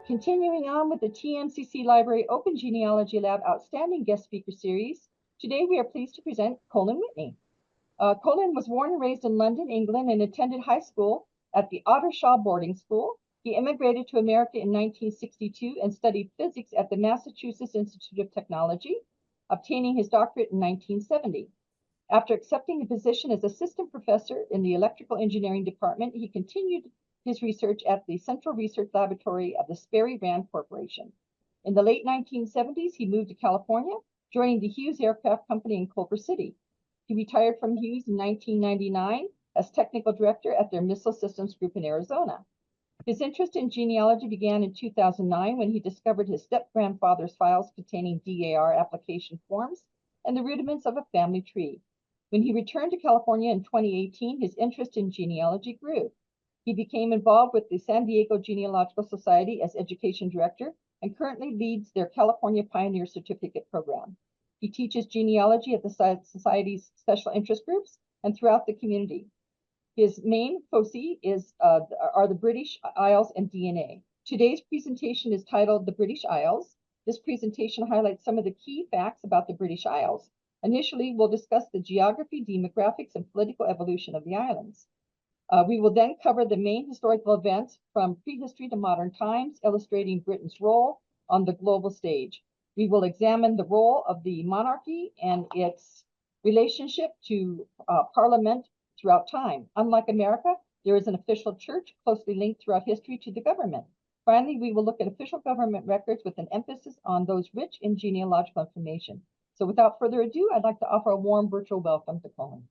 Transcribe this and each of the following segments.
Continuing on with the TMCC Library Open Genealogy Lab Outstanding Guest Speaker Series, today we are pleased to present Colin Whitney. Colin was born and raised in London, England, and attended high school at the Ottershaw Boarding School. He immigrated to America in 1962 and studied physics at the Massachusetts Institute of Technology, obtaining his doctorate in 1970. After accepting a position as assistant professor in the electrical engineering department, he continued his research at the Central Research Laboratory of the Sperry Rand Corporation. In the late 1970s, he moved to California, joining the Hughes Aircraft Company in Culver City. He retired from Hughes in 1999 as technical director at their Missile Systems Group in Arizona. His interest in genealogy began in 2009 when he discovered his step-grandfather's files containing DAR application forms and the rudiments of a family tree. When he returned to California in 2018, his interest in genealogy grew. He became involved with the San Diego Genealogical Society as education director and currently leads their California Pioneer Certificate program. He teaches genealogy at the Society's special interest groups and throughout the community. His main foci are the British Isles and DNA. Today's presentation is titled The British Isles. This presentation highlights some of the key facts about the British Isles. Initially, we'll discuss the geography, demographics, and political evolution of the islands. We will then cover the main historical events from prehistory to modern times, illustrating Britain's role on the global stage. We will examine the role of the monarchy and its relationship to Parliament throughout time. Unlike America, there is an official church closely linked throughout history to the government. Finally, we will look at official government records with an emphasis on those rich in genealogical information. So without further ado, I'd like to offer a warm virtual welcome to Colin.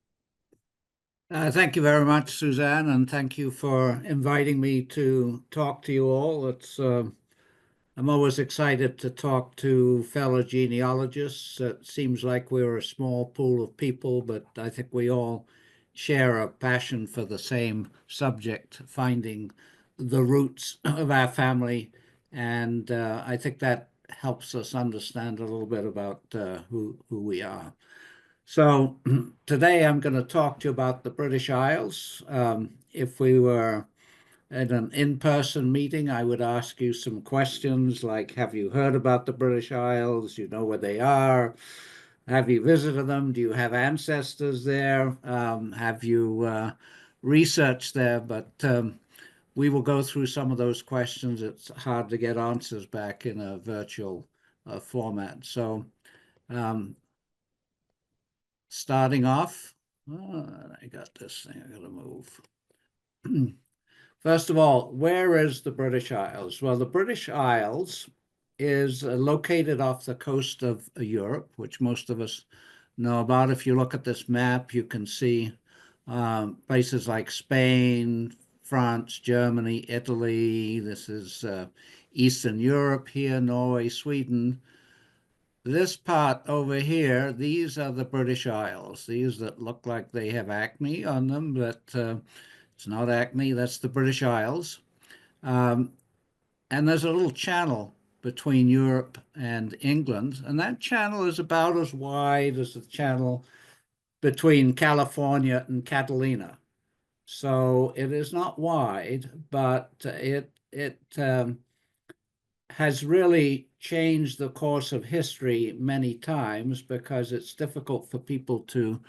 Thank you very much, Suzanne, and thank you for inviting me to talk to you all. I'm always excited to talk to fellow genealogists. It seems like we're a small pool of people, but I think we all share a passion for the same subject, finding the roots of our family, and I think that helps us understand a little bit about who we are. So today I'm going to talk to you about the British Isles. If we were at an in-person meeting, I would ask you some questions like, have you heard about the British Isles? Do you know where they are? Have you visited them? Do you have ancestors there? Have you researched there? But we will go through some of those questions. It's hard to get answers back in a virtual format. So starting off, I got this thing, I gotta move. First of all, where is the British Isles? Well, the British Isles is located off the coast of Europe, which most of us know about. If you look at this map, you can see places like Spain, France, Germany, Italy. This is Eastern Europe here, Norway, Sweden. This part over here, these are the British Isles. These that look like they have acne on them, but it's not acne, that's the British Isles. And there's a little channel between Europe and England, and that channel is about as wide as the channel between California and Catalina. So it is not wide, but it has really changed the course of history many times because it's difficult for people to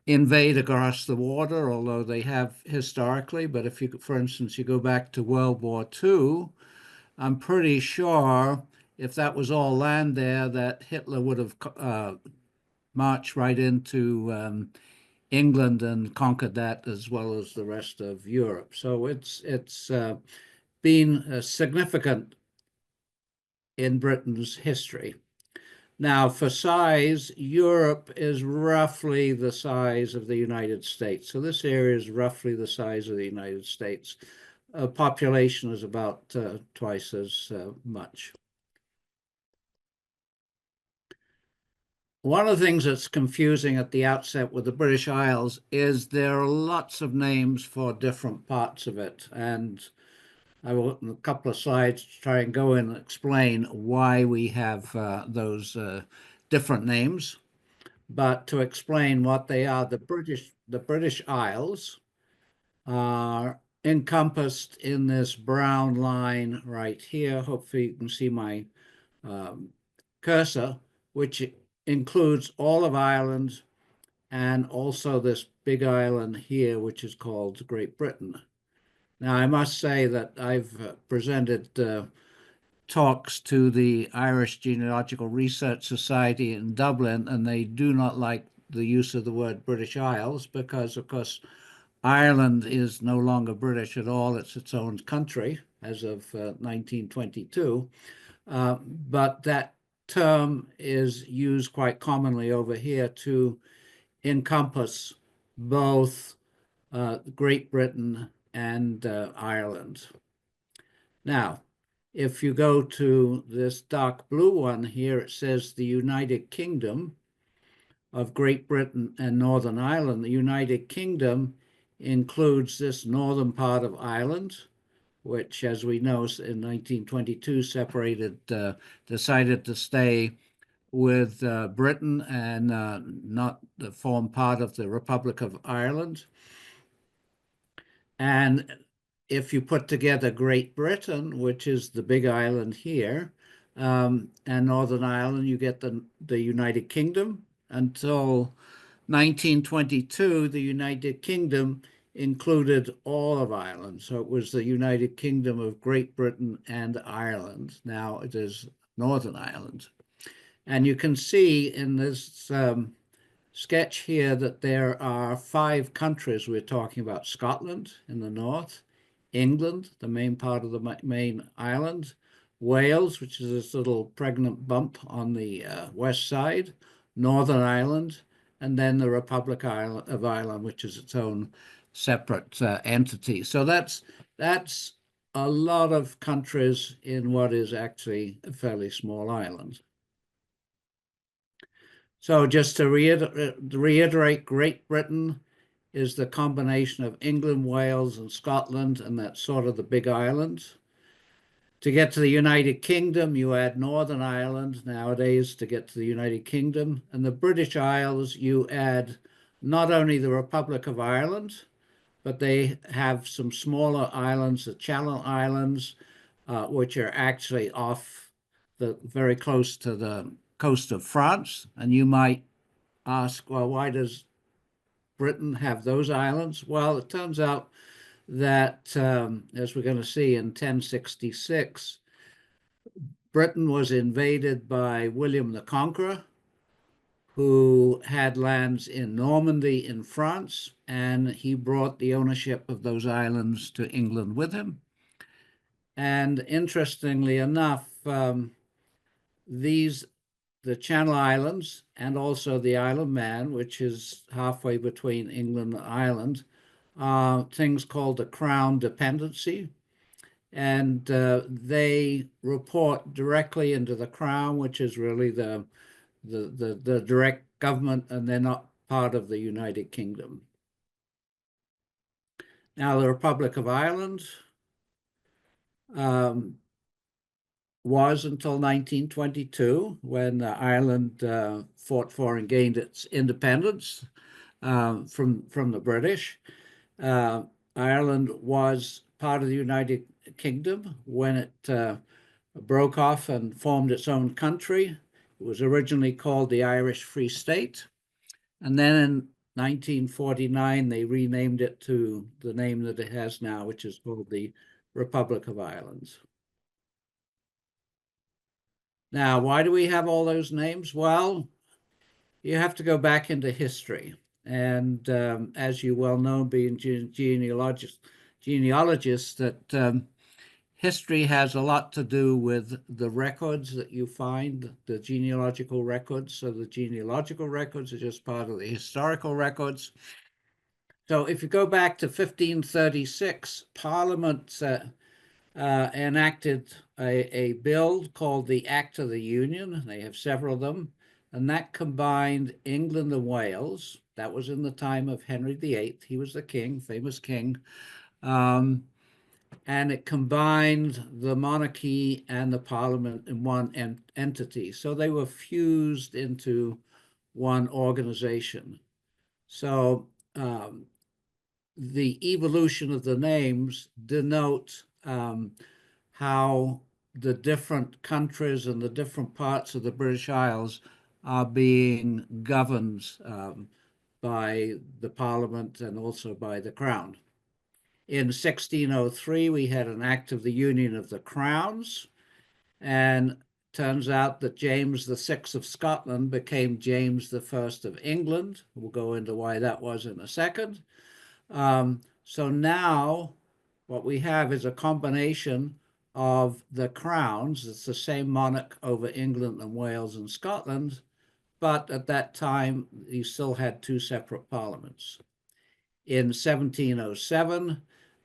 invade across the water, although they have historically. But if you, for instance, you go back to World War II, I'm pretty sure if that was all land there, that Hitler would have marched right into England and conquered that as well as the rest of Europe. So it's been significant in Britain's history. Now, for size, Europe is roughly the size of the United States. So this area is roughly the size of the United States. Population is about twice as much. One of the things that's confusing at the outset with the British Isles is there are lots of names for different parts of it. And I will, in a couple of slides, try and go in and explain why we have those different names. But to explain what they are, the British Isles are encompassed in this brown line right here. Hopefully you can see my cursor, which includes all of Ireland and also this big island here, which is called Great Britain. Now, I must say that I've presented talks to the Irish Genealogical Research Society in Dublin, and they do not like the use of the word British Isles because, of course, Ireland is no longer British at all. It's its own country as of 1922. But that term is used quite commonly over here to encompass both Great Britain and Ireland. Now, if you go to this dark blue one here, it says the United Kingdom of Great Britain and Northern Ireland. The United Kingdom includes this northern part of Ireland, which, as we know, in 1922 decided to stay with Britain and not form part of the Republic of Ireland. And if you put together Great Britain, which is the big island here, and Northern Ireland, you get the United Kingdom. Until 1922, the United Kingdom included all of Ireland. So it was the United Kingdom of Great Britain and Ireland. Now it is Northern Ireland. And you can see in this sketch here that there are 5 countries we're talking about: Scotland in the north, England, the main part of the main island, Wales, which is this little pregnant bump on the west side, Northern Ireland, and then the Republic of Ireland, which is its own separate entity. So that's a lot of countries in what is actually a fairly small island. So just to reiterate, Great Britain is the combination of England, Wales, and Scotland, and that's sort of the big island. To get to the United Kingdom, you add Northern Ireland nowadays to get to the United Kingdom. And the British Isles, you add not only the Republic of Ireland, but they have some smaller islands, the Channel Islands, which are actually off very close to the coast of France. And you might ask, well, why does Britain have those islands? Well, it turns out that, as we're going to see in 1066, Britain was invaded by William the Conqueror, who had lands in Normandy in France, and he brought the ownership of those islands to England with him. And interestingly enough, the Channel Islands and also the Isle of Man, which is halfway between England and Ireland, are things called the Crown Dependency. And they report directly into the Crown, which is really the direct government, and they're not part of the United Kingdom. Now, the Republic of Ireland was until 1922, when Ireland fought for and gained its independence from the British. Ireland was part of the United Kingdom when it broke off and formed its own country. It was originally called the Irish Free State. And then in 1949, they renamed it to the name that it has now, which is called the Republic of Ireland. Now, why do we have all those names? Well, you have to go back into history. And as you well know, being genealogists, that history has a lot to do with the records that you find, the genealogical records. So the genealogical records are just part of the historical records. So if you go back to 1536, Parliament enacted a bill called the Act of the Union. They have several of them, and that combined England and Wales. That was in the time of Henry VIII. He was the king, famous king. And it combined the monarchy and the parliament in one entity. So they were fused into one organization. So the evolution of the names denote how the different countries and the different parts of the British Isles are being governed by the Parliament and also by the Crown. In 1603, we had an Act of the Union of the Crowns, and turns out that James VI of Scotland became James I of England. We'll go into why that was in a second. So now what we have is a combination of the crowns. It's the same monarch over England and Wales and Scotland, but at that time, you still had two separate parliaments. In 1707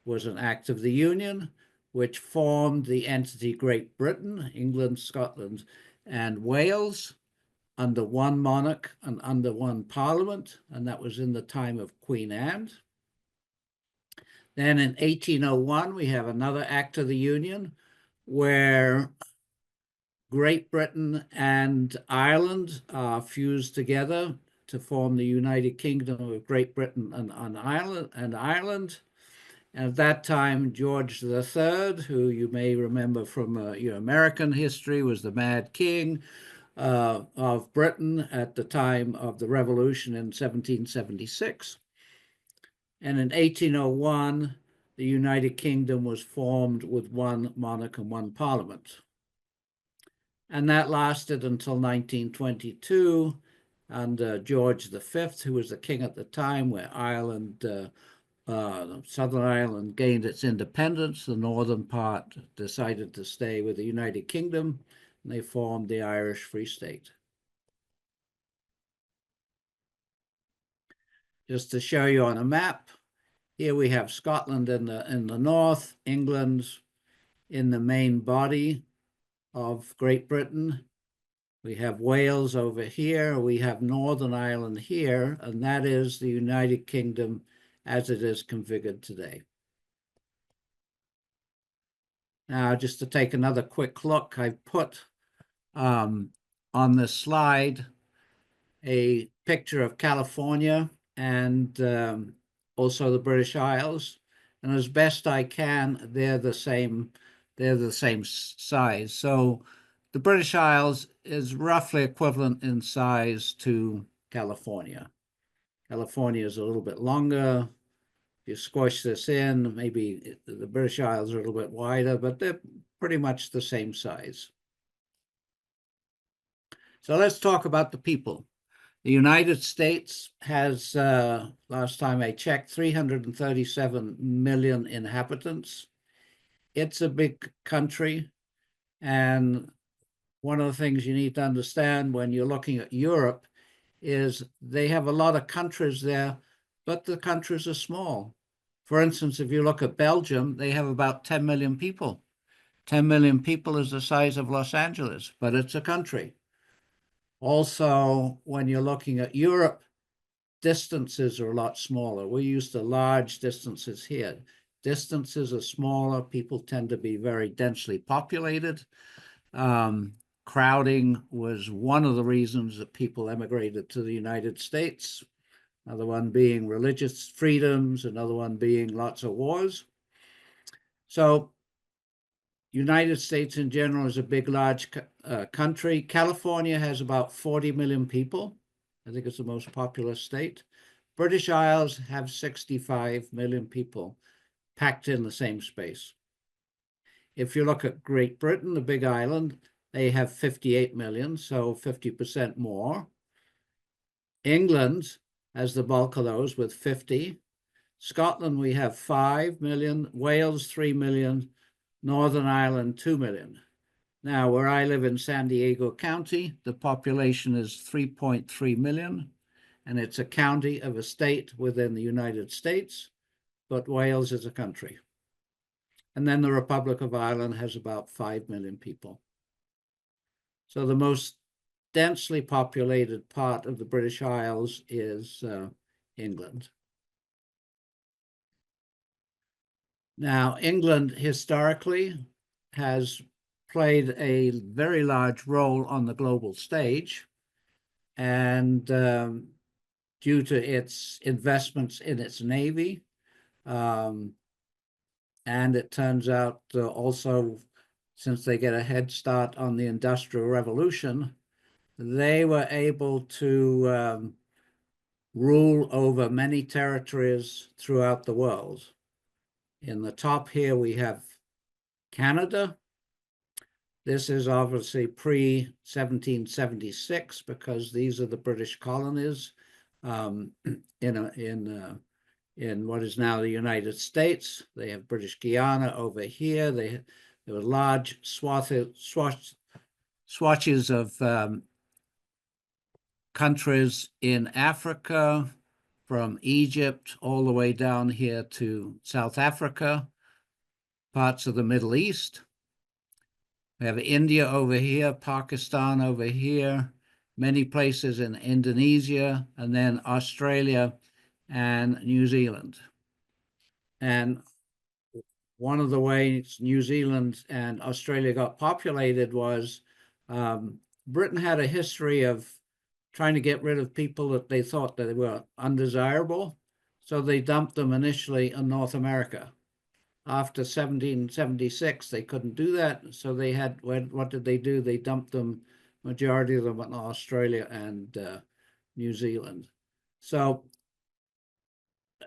was an Act of the Union, which formed the entity Great Britain, England, Scotland, and Wales under one monarch and under one parliament, and that was in the time of Queen Anne. Then in 1801, we have another Act of the Union where Great Britain and Ireland are fused together to form the United Kingdom of Great Britain and Ireland. And at that time, George III, who you may remember from your American history, was the Mad King of Britain at the time of the Revolution in 1776. And in 1801, the United Kingdom was formed with one monarch and one parliament. And that lasted until 1922 under George V, who was the king at the time, where Ireland, Southern Ireland gained its independence. The northern part decided to stay with the United Kingdom, and they formed the Irish Free State. Just to show you on a map, here we have Scotland in the north, England in the main body of Great Britain. We have Wales over here. We have Northern Ireland here, and that is the United Kingdom as it is configured today. Now, just to take another quick look, I've put on this slide a picture of California and also the British Isles, and as best I can, they're the same size. So the British Isles is roughly equivalent in size to California. California is a little bit longer. If you squish this in, maybe the British Isles are a little bit wider, but they're pretty much the same size. So let's talk about the people. The United States has, last time I checked, 337 million inhabitants. It's a big country, and one of the things you need to understand when you're looking at Europe is they have a lot of countries there, but the countries are small. For instance, if you look at Belgium, they have about 10 million people. 10 million people is the size of Los Angeles, but it's a country. Also, when you're looking at Europe, distances are a lot smaller. We're used to large distances here. Distances are smaller. People tend to be very densely populated. Crowding was one of the reasons that people emigrated to the United States. Another one being religious freedoms, another one being lots of wars. So United States in general is a big, large country. California has about 40 million people. I think it's the most populous state. British Isles have 65 million people packed in the same space. If you look at Great Britain, the big island, they have 58 million, so 50% more. England has the bulk of those with 50. Scotland, we have 5 million. Wales, 3 million. Northern Ireland, 2 million. Now, where I live in San Diego County, the population is 3.3 million, and it's a county of a state within the United States, but Wales is a country. And then the Republic of Ireland has about 5 million people. So the most densely populated part of the British Isles is England. Now, England historically has played a very large role on the global stage, and due to its investments in its navy, And it turns out also, since they get a head start on the Industrial Revolution, they were able to rule over many territories throughout the world. In the top here, we have Canada. This is obviously pre-1776 because these are the British colonies in what is now the United States. They have British Guiana over here. There were large swatches of countries in Africa, from Egypt all the way down here to South Africa, parts of the Middle East. We have India over here, Pakistan over here, many places in Indonesia, and then Australia and New Zealand. And one of the ways New Zealand and Australia got populated was Britain had a history of trying to get rid of people that they thought that they were undesirable. So they dumped them initially in North America. After 1776, they couldn't do that. So they had, what did they do? They dumped them, majority of them in Australia and New Zealand. So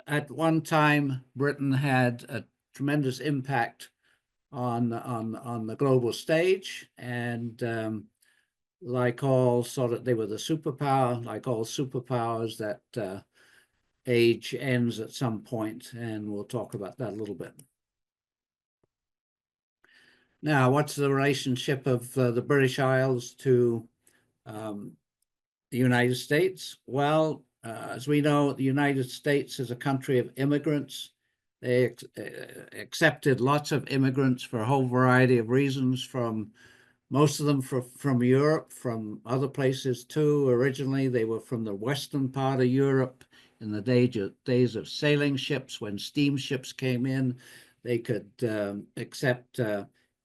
at one time, Britain had a tremendous impact on the global stage, and like all sort of, they were the superpower, like all superpowers, that age ends at some point, and we'll talk about that a little bit. Now, what's the relationship of the British Isles to the United States? Well, as we know, the United States is a country of immigrants. They accepted lots of immigrants for a whole variety of reasons, from most of them from Europe, from other places too. Originally, they were from the western part of Europe in the days of sailing ships. When steamships came in, they could accept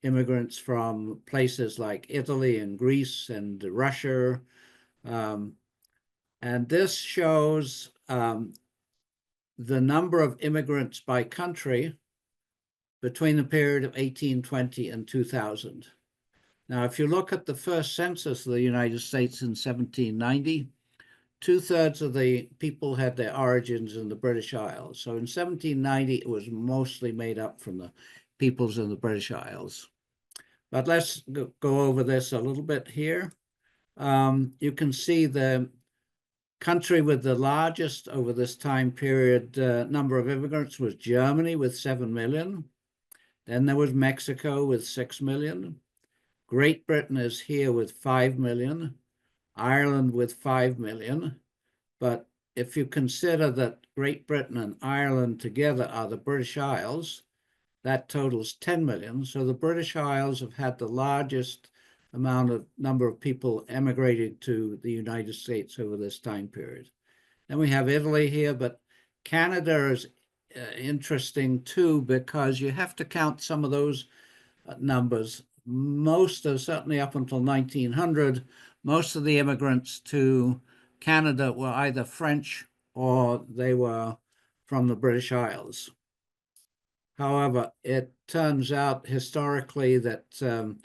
immigrants from places like Italy and Greece and Russia. And this shows the number of immigrants by country between the period of 1820 and 2000. Now, if you look at the first census of the United States in 1790, 2/3 of the people had their origins in the British Isles. So in 1790, it was mostly made up from the peoples in the British Isles. But let's go over this a little bit here. You can see the country with the largest over this time period number of immigrants was Germany with 7 million. Then there was Mexico with 6 million. Great Britain is here with 5 million, Ireland with 5 million. But if you consider that Great Britain and Ireland together are the British Isles, that totals 10 million. So the British Isles have had the largest number of people emigrating to the United States over this time period. Then we have Italy here, but Canada is interesting too, because you have to count some of those numbers. Certainly up until 1900, most of the immigrants to Canada were either French or they were from the British Isles. However, it turns out historically that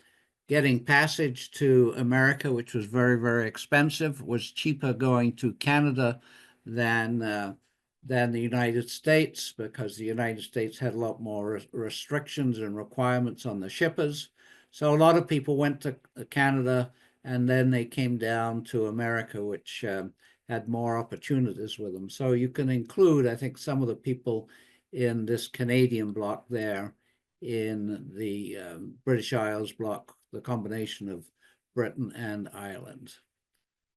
getting passage to America, which was very, very expensive, was cheaper going to Canada than the United States, because the United States had a lot more restrictions and requirements on the shippers. So a lot of people went to Canada, and then they came down to America, which had more opportunities with them. So you can include, I think, some of the people in this Canadian block there in the British Isles block, the combination of Britain and Ireland.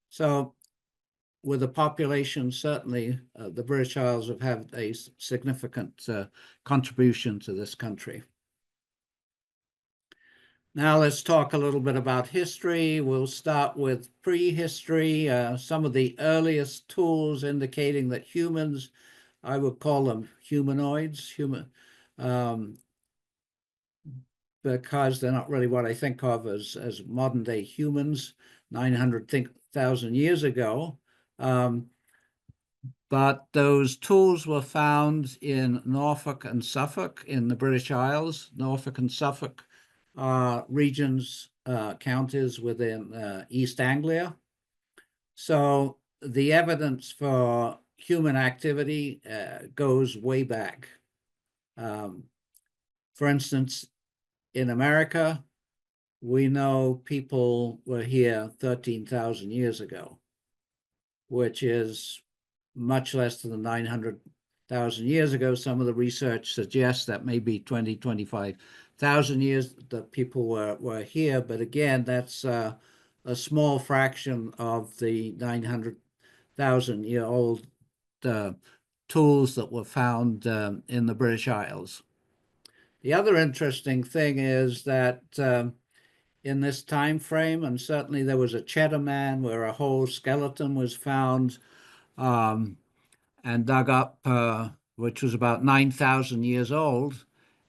So with the population, certainly the British Isles have had a significant contribution to this country. Now let's talk a little bit about history. We'll start with prehistory, some of the earliest tools indicating that humans, I would call them humanoids, because they're not really what I think of as modern day humans 900,000 years ago. But those tools were found in Norfolk and Suffolk in the British Isles. Norfolk and Suffolk are regions, counties within East Anglia. So the evidence for human activity goes way back. For instance, in America, we know people were here 13,000 years ago, which is much less than 900,000 years ago. Some of the research suggests that maybe 20, 25,000 years that people were here. But again, that's a small fraction of the 900,000-year-old tools that were found in the British Isles. The other interesting thing is that in this time frame, and certainly there was a Cheddar Man where a whole skeleton was found and dug up, which was about 9,000 years old.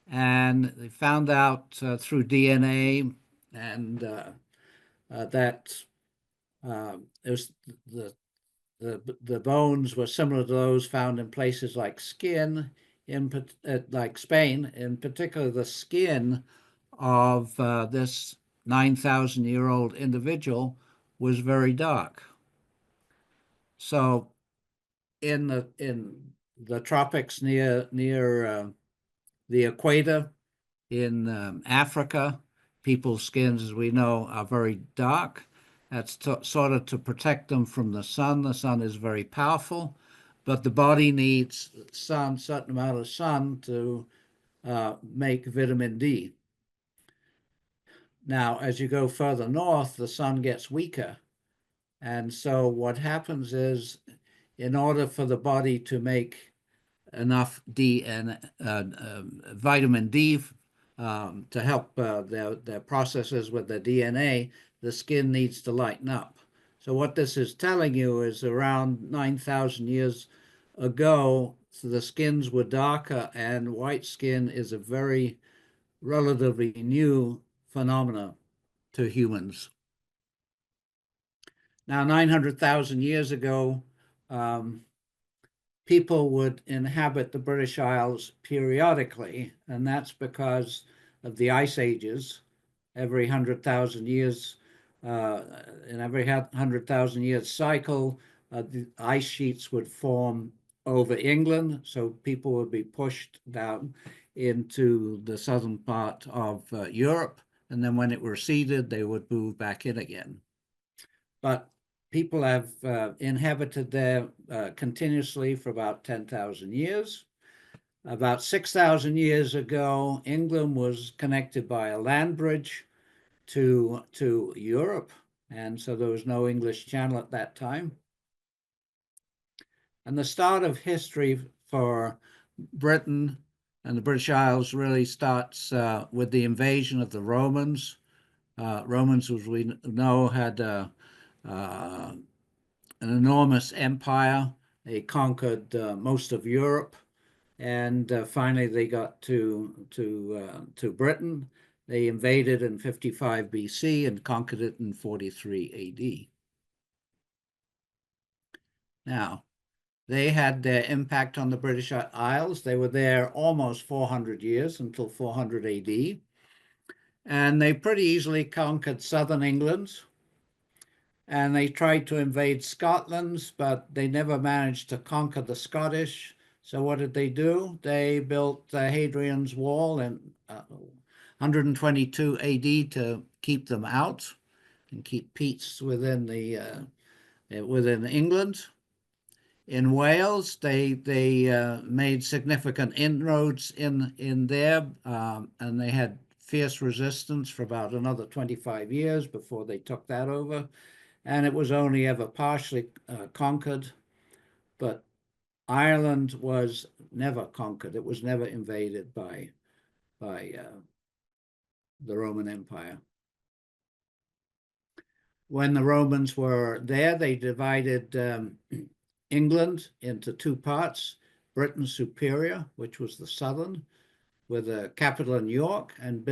And they found out through DNA and that it was the bones were similar to those found in places like like Spain, in particular the skin of this 9,000-year-old individual was very dark. So in the tropics near the equator in Africa, people's skins, as we know, are very dark. That's sort of to protect them from the sun. The sun is very powerful, but the body needs sun, certain amount of sun to make vitamin D. Now, as you go further north, the sun gets weaker. And so what happens is, in order for the body to make enough vitamin D to help their processes with the DNA, the skin needs to lighten up. So what this is telling you is around 9,000 years ago, the skins were darker, and white skin is a very relatively new phenomena to humans. Now, 900,000 years ago, people would inhabit the British Isles periodically, and that's because of the ice ages. Every 100,000 years, in every 100,000 years cycle, the ice sheets would form over England, so people would be pushed down into the southern part of Europe, and then when it receded, they would move back in again. But people have inhabited there continuously for about 10,000 years. About 6,000 years ago, England was connected by a land bridge to Europe, and so there was no English Channel at that time. And the start of history for Britain and the British Isles really starts with the invasion of the Romans. Romans, as we know, had an enormous empire. They conquered most of Europe, and finally they got to Britain. They invaded in 55 BC and conquered it in 43 AD. Now, they had their impact on the British Isles. They were there almost 400 years, until 400 AD. And they pretty easily conquered southern England. And they tried to invade Scotland, but they never managed to conquer the Scottish. So what did they do? They built Hadrian's Wall in 122 AD to keep them out and keep peace within England. In Wales, they made significant inroads in there, and they had fierce resistance for about another 25 years before they took that over. And it was only ever partially conquered, but Ireland was never conquered. It was never invaded by the Roman Empire. When the Romans were there, they divided England into two parts: Britain Superior, which was the southern, with a capital in York, and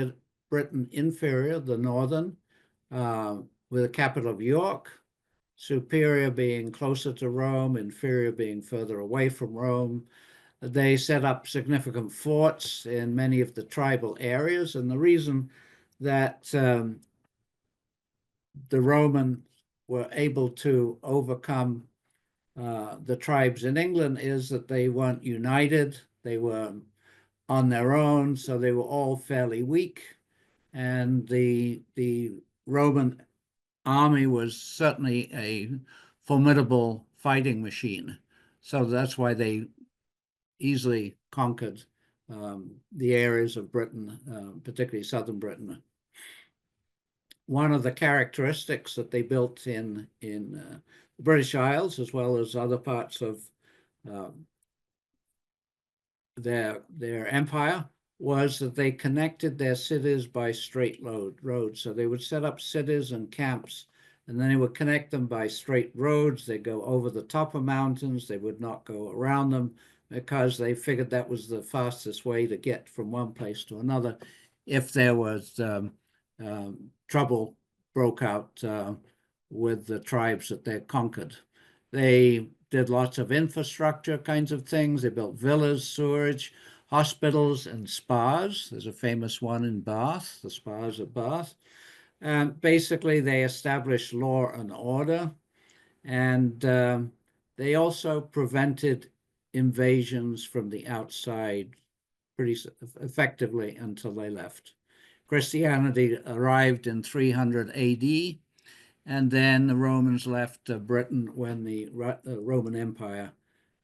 Britain Inferior, the northern, with a capital of York, superior being closer to Rome, inferior being further away from Rome. They set up significant forts in many of the tribal areas, and the reason that the Romans were able to overcome the tribes in England is that they weren't united. They were on their own, so they were all fairly weak. And the Roman army was certainly a formidable fighting machine. So that's why they easily conquered the areas of Britain, particularly southern Britain. One of the characteristics that they built in the British Isles, as well as other parts of their empire, was that they connected their cities by straight roads. So they would set up cities and camps, and then they would connect them by straight roads. They'd go over the top of mountains. They would not go around them, because they figured that was the fastest way to get from one place to another if there was trouble broke out with the tribes that they conquered. They did lots of infrastructure kinds of things. They built villas, sewerage, hospitals, and spas. There's a famous one in Bath, the spas of Bath. And basically, they established law and order, and they also prevented invasions from the outside pretty effectively until they left. Christianity arrived in 300 AD, and then the Romans left Britain when the Roman Empire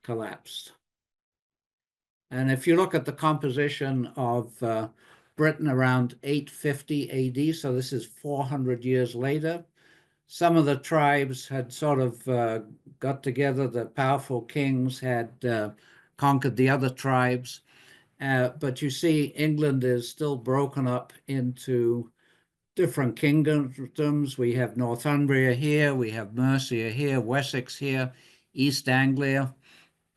collapsed. And if you look at the composition of Britain around 850 AD, so this is 400 years later, some of the tribes had sort of got together. The powerful kings had conquered the other tribes. But you see, England is still broken up into different kingdoms. We have Northumbria here, we have Mercia here, Wessex here, East Anglia,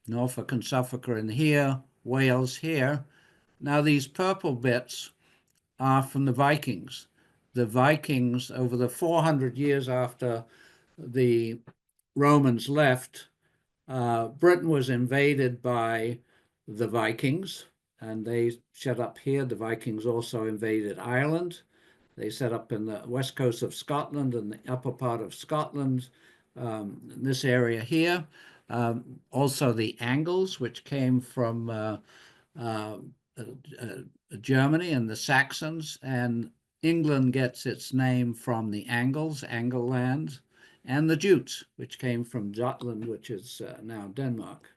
Norfolk and Suffolk are in here, Wales here. Now, these purple bits are from the Vikings. The Vikings, over the 400 years after the Romans left, Britain was invaded by the Vikings, and they set up here. The Vikings also invaded Ireland. They set up in the west coast of Scotland and the upper part of Scotland, this area here. Also the Angles, which came from Germany, and the Saxons, and England gets its name from the Angles, Angleland, and the Jutes, which came from Jutland, which is now Denmark.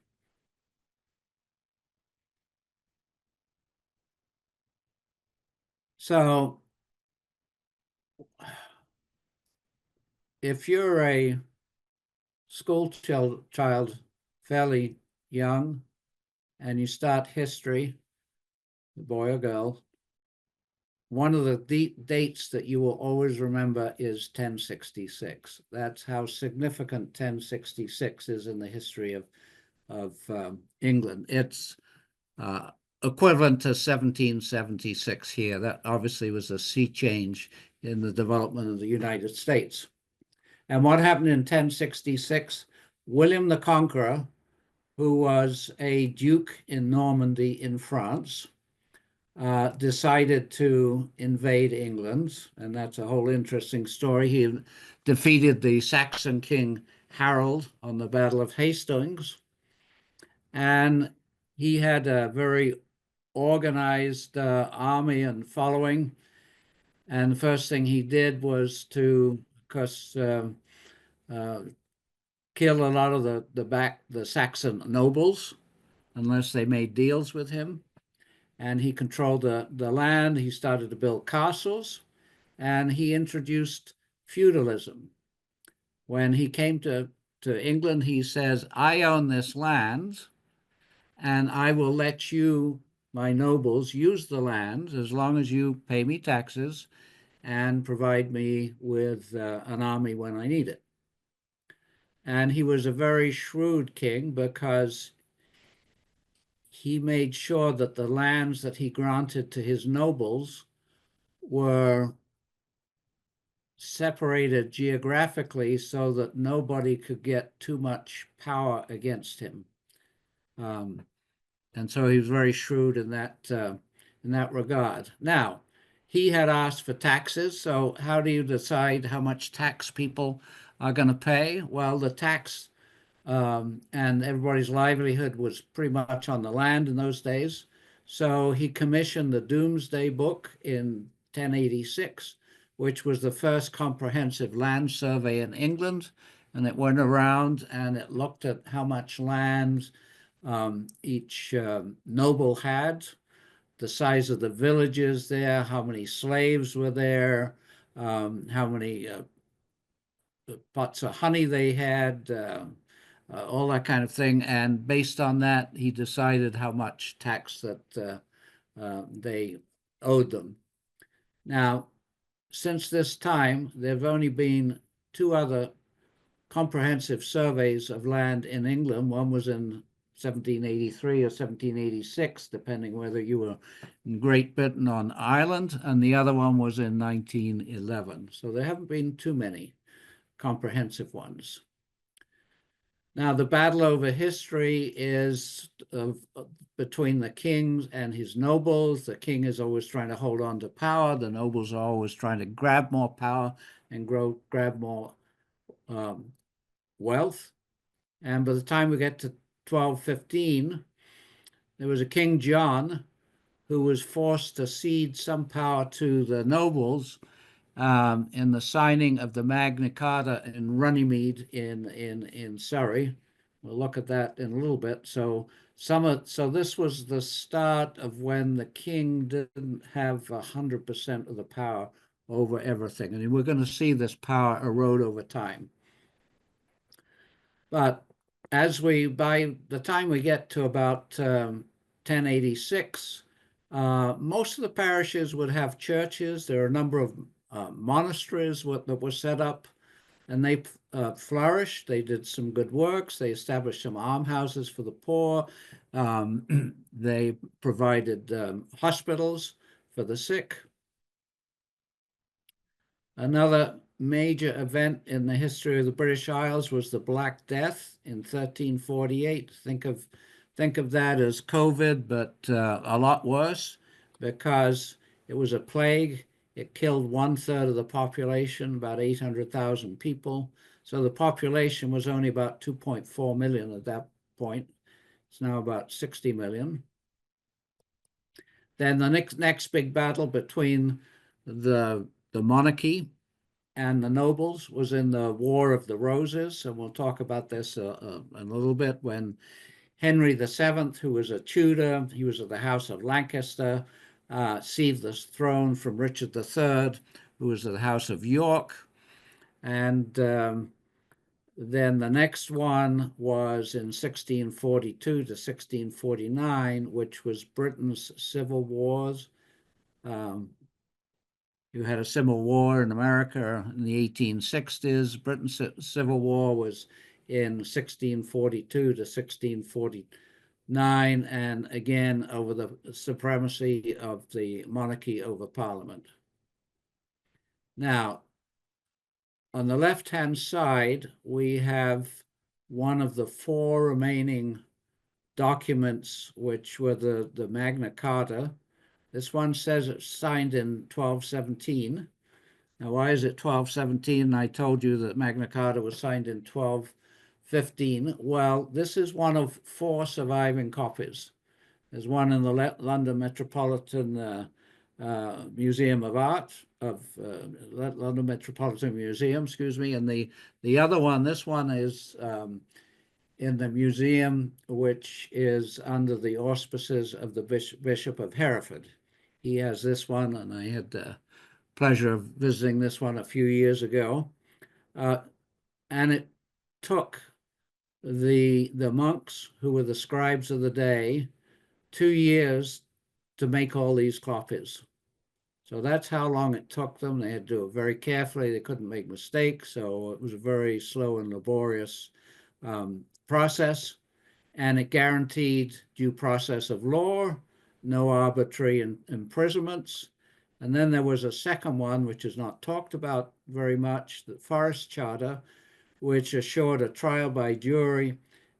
So if you're a school child fairly young and you start history, boy or girl, one of the dates that you will always remember is 1066. That's how significant 1066 is in the history of England. It's equivalent to 1776 here. That obviously was a sea change in the development of the United States. And what happened in 1066? William the Conqueror, who was a duke in Normandy in France, decided to invade England, and that's a whole interesting story. He defeated the Saxon king Harold on the Battle of Hastings, and he had a very organized army and following. And the first thing he did was to, of course, kill a lot of the Saxon nobles, unless they made deals with him. And he controlled the land. He started to build castles, and he introduced feudalism. When he came to England, he says, I own this land, and I will let you, my nobles, use the land as long as you pay me taxes and provide me with an army when I need it. And he was a very shrewd king, because he made sure that the lands that he granted to his nobles were separated geographically so that nobody could get too much power against him. And so he was very shrewd in that regard. Now, he had asked for taxes. So how do you decide how much tax people are going to pay? Well, the tax and everybody's livelihood was pretty much on the land in those days. So he commissioned the Domesday Book in 1086, which was the first comprehensive land survey in England. And it went around and it looked at how much land each noble had, the size of the villages there, how many slaves were there, how many pots of honey they had, all that kind of thing. And based on that, he decided how much tax that they owed them. Now, since this time, there have only been two other comprehensive surveys of land in England. One was in 1783 or 1786, depending whether you were in Great Britain or Ireland, and the other one was in 1911. So there haven't been too many comprehensive ones. Now, the battle over history is between the king and his nobles. The king is always trying to hold on to power. The nobles are always trying to grab more power and grab more wealth. And by the time we get to 1215, there was a King John who was forced to cede some power to the nobles in the signing of the Magna Carta in Runnymede in Surrey. We'll look at that in a little bit. So this was the start of when the king didn't have 100% of the power over everything. And we're going to see this power erode over time. But by the time we get to about 1086, most of the parishes would have churches. There are a number of monasteries that were set up, and they flourished. They did some good works. They established some almshouses for the poor. They provided hospitals for the sick. Another major event in the history of the British Isles was the Black Death in 1348. Think of that as COVID, but a lot worse, because it was a plague. It killed 1/3 of the population, about 800,000 people. So the population was only about 2.4 million at that point. It's now about 60 million. Then the next big battle between the monarchy and the nobles was in the War of the Roses. And we'll talk about this a little bit, when Henry VII, who was a Tudor, he was of the House of Lancaster, seized the throne from Richard III, who was of the House of York. And then the next one was in 1642 to 1649, which was Britain's civil wars. You had a civil war in America in the 1860s. Britain's civil war was in 1642 to 1649, and again over the supremacy of the monarchy over Parliament. Now, on the left-hand side, we have one of the four remaining documents, which were the Magna Carta. This one says it's signed in 1217. Now, why is it 1217? I told you that Magna Carta was signed in 1215. Well, this is one of four surviving copies. There's one in the London Metropolitan Museum of Art, London Metropolitan Museum, excuse me, and the other one, this one is in the museum, which is under the auspices of the Bishop of Hereford. He has this one, and I had the pleasure of visiting this one a few years ago. And it took the monks, who were the scribes of the day, 2 years to make all these copies. So that's how long it took them. They had to do it very carefully. They couldn't make mistakes. So it was a very slow and laborious process. And it guaranteed due process of law, no arbitrary imprisonments, And then there was a second one, which is not talked about very much, the Forest Charter, which assured a trial by jury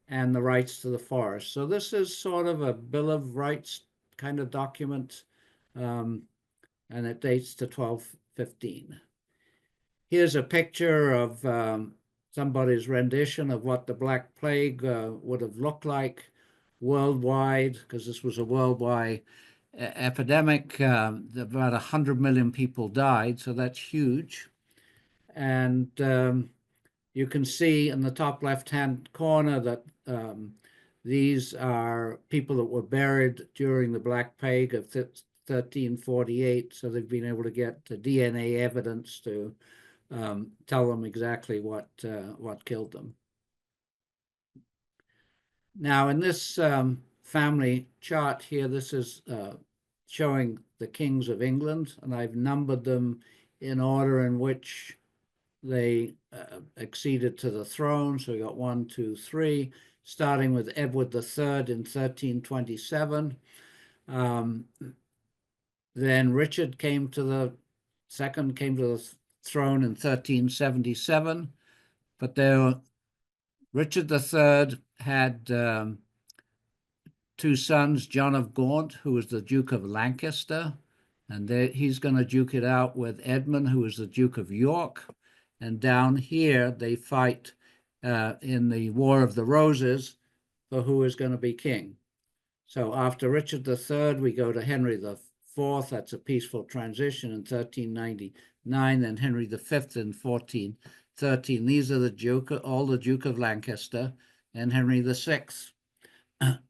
and the rights to the forest. So this is sort of a Bill of Rights kind of document, and it dates to 1215. Here's a picture of somebody's rendition of what the Black Plague would have looked like worldwide, because this was a worldwide epidemic. About 100 million people died, so that's huge. And you can see in the top left-hand corner that these are people that were buried during the Black Plague of 1348, so they've been able to get the DNA evidence to tell them exactly what killed them. Now, in this family chart here, this is showing the kings of England, and I've numbered them in order in which they acceded to the throne. So we got 1, 2, 3, starting with Edward III in 1327. Then Richard came to the throne in 1377, but Richard III had two sons, John of Gaunt, who was the Duke of Lancaster, and he's going to duke it out with Edmund, who was the Duke of York. And down here, they fight in the War of the Roses for who is going to be king. So after Richard III, we go to Henry IV. That's a peaceful transition in 1399. Then Henry V in 1413. These are all the Duke of Lancaster, and Henry VI,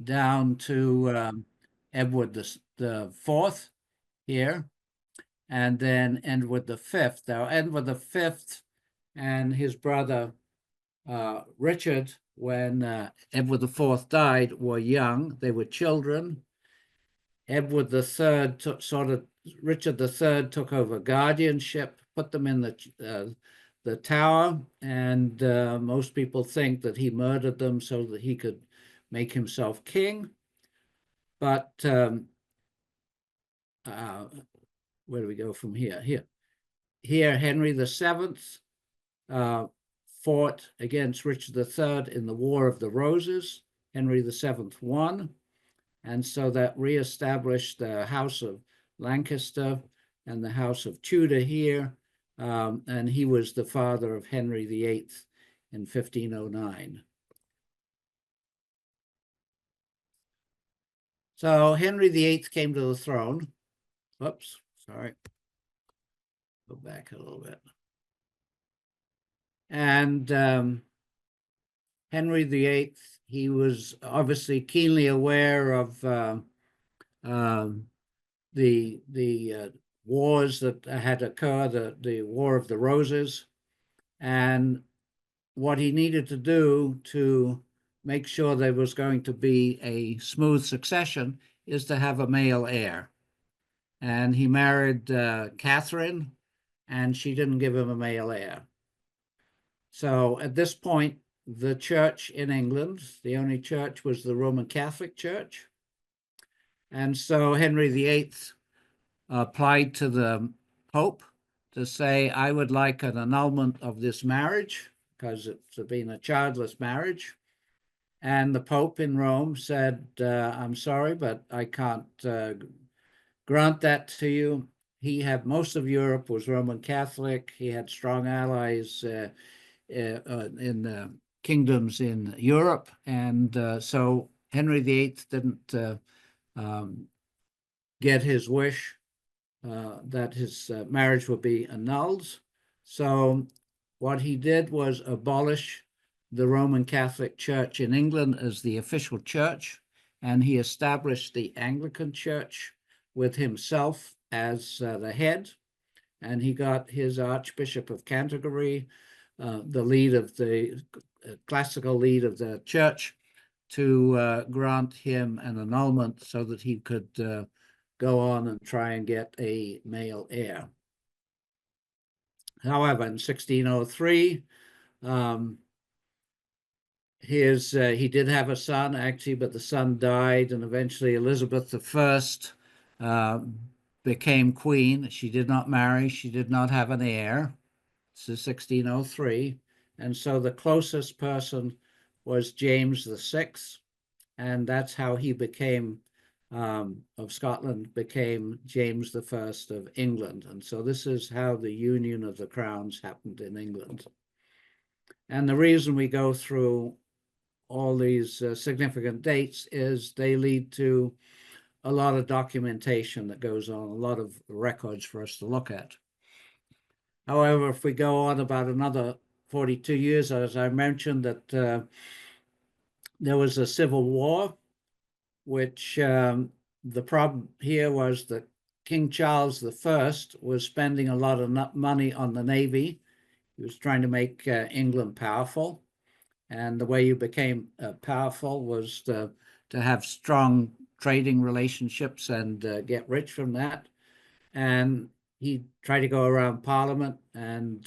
down to Edward IV here, and then Edward V. Now, Edward V and his brother Richard, when Edward IV died, were young. They were children. Edward III Richard III took over guardianship, put them in the tower, and most people think that he murdered them so that he could make himself king. But where do we go from here? Here, Henry VII fought against Richard III in the War of the Roses. Henry VII won, and so that reestablished the House of Lancaster and the House of Tudor here, and he was the father of Henry VIII in 1509. So Henry VIII came to the throne. Whoops, sorry. Go back a little bit. And Henry VIII, he was obviously keenly aware of the wars that had occurred, the War of the Roses, and what he needed to do to make sure there was going to be a smooth succession is to have a male heir. And he married Catherine, and she didn't give him a male heir. So at this point, the church in England, the only church was the Roman Catholic Church. And so Henry VIII applied to the Pope to say, I would like an annulment of this marriage because it's been a childless marriage. And the Pope in Rome said, I'm sorry, but I can't grant that to you. He had most of Europe was Roman Catholic. He had strong allies in kingdoms in Europe. And so Henry VIII didn't get his wish that his marriage would be annulled. So what he did was abolish the Roman Catholic Church in England as the official church, and he established the Anglican Church with himself as the head, and he got his Archbishop of Canterbury, the lead of the classical lead of the church, to grant him an annulment so that he could go on and try and get a male heir. However, in 1603, he did have a son, actually, but the son died, and eventually Elizabeth I became queen. She did not marry. She did not have an heir. This is 1603. And so the closest person was James VI, and that's how he became, of Scotland, became James I of England. And so this is how the union of the crowns happened in England. And the reason we go through all these significant dates is they lead to a lot of documentation that goes on, a lot of records for us to look at. However, if we go on about another 42 years, as I mentioned, that there was a civil war, which the problem here was that King Charles I was spending a lot of money on the Navy. He was trying to make England powerful. And the way you became powerful was to have strong trading relationships and get rich from that. And he tried to go around Parliament, and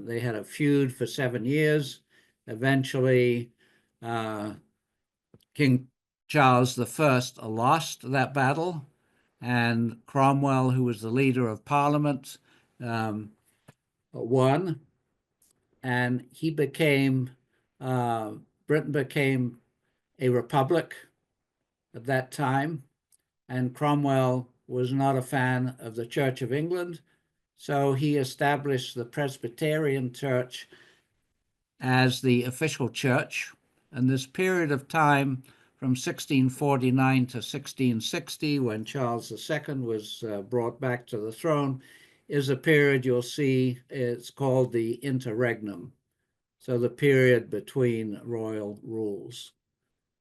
they had a feud for 7 years. Eventually, King Charles I lost that battle, and Cromwell, who was the leader of Parliament, won, and he became Britain became a republic at that time, and Cromwell was not a fan of the Church of England, so he established the Presbyterian Church as the official church. And this period of time from 1649 to 1660, when Charles II was brought back to the throne, is a period you'll see, it's called the interregnum. So the period between royal rules.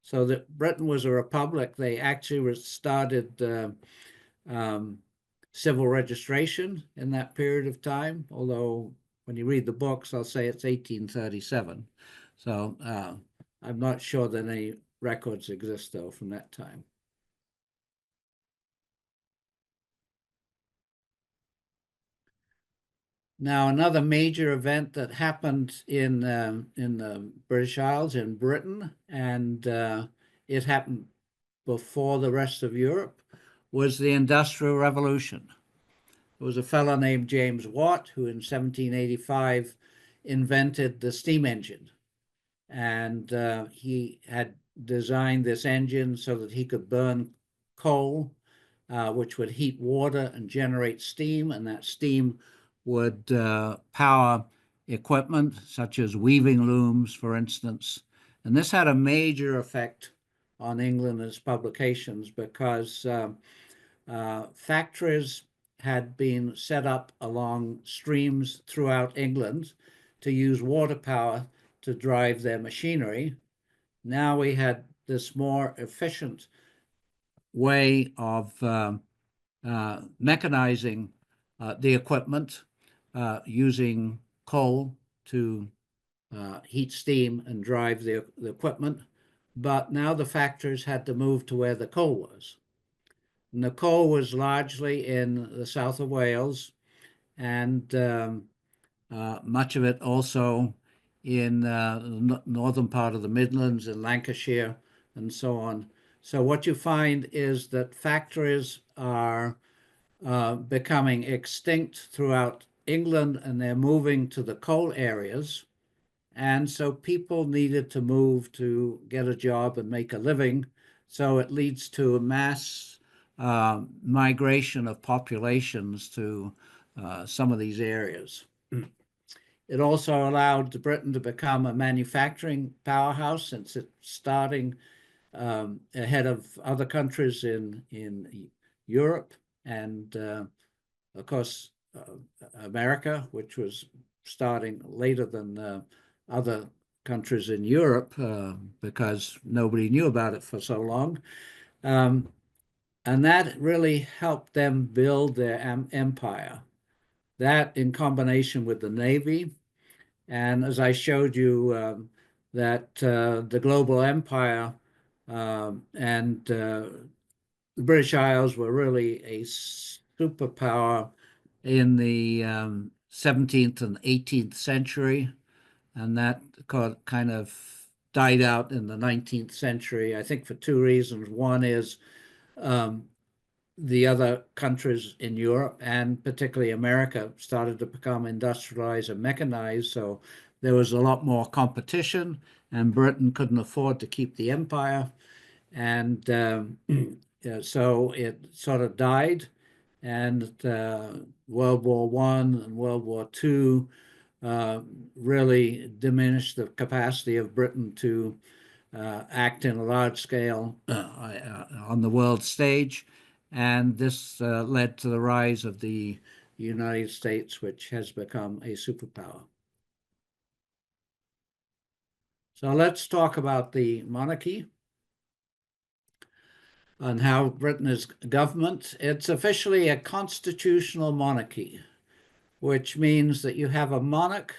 So that Britain was a republic. They actually started civil registration in that period of time, although when you read the books, I'll say it's 1837. So I'm not sure that any records exist, though, from that time. Now, another major event that happened in the British Isles, in Britain, and it happened before the rest of Europe, was the Industrial Revolution. There was a fellow named James Watt who in 1785 invented the steam engine. And he had designed this engine so that he could burn coal, which would heat water and generate steam, and that steam would power equipment such as weaving looms, for instance. And this had a major effect on England and its publications because factories had been set up along streams throughout England to use water power to drive their machinery. Now we had this more efficient way of mechanizing the equipment using coal to heat steam and drive the equipment. But now the factories had to move to where the coal was. And the coal was largely in the south of Wales, and much of it also in the northern part of the Midlands and Lancashire and so on. So what you find is that factories are becoming extinct throughout England, and they're moving to the coal areas. And so people needed to move to get a job and make a living. So it leads to a mass migration of populations to some of these areas. It also allowed Britain to become a manufacturing powerhouse, since it's starting ahead of other countries in Europe, and of course America, which was starting later than other countries in Europe because nobody knew about it for so long. And that really helped them build their empire. That in combination with the Navy, and as I showed you, that the global empire and the British Isles were really a superpower in the 17th and 18th century, and that kind of died out in the 19th century, I think for two reasons. One is the other countries in Europe, and particularly America, started to become industrialized and mechanized. So there was a lot more competition, and Britain couldn't afford to keep the empire. And yeah, so it sort of died. And World War One and World War Two really diminished the capacity of Britain to act in a large scale on the world stage. And this led to the rise of the United States, which has become a superpower. So let's talk about the monarchy and how Britain is government. It's officially a constitutional monarchy, which means that you have a monarch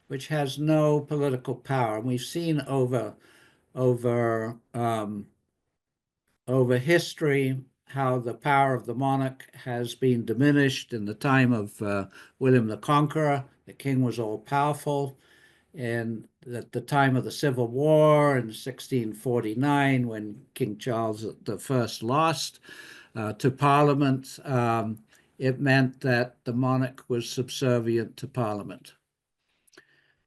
which has no political power. And we've seen over history how the power of the monarch has been diminished. In the time of William the Conqueror, the king was all powerful. And at the time of the Civil War in 1649, when King Charles I lost to Parliament, it meant that the monarch was subservient to Parliament.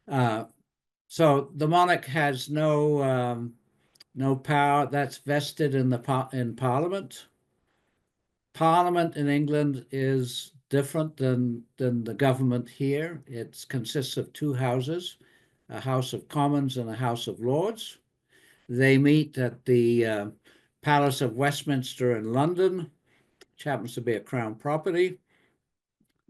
So the monarch has no power that's vested in Parliament. Parliament in England is different than the government here. It consists of two houses, a House of Commons and a House of Lords. They meet at the Palace of Westminster in London, which happens to be a crown property.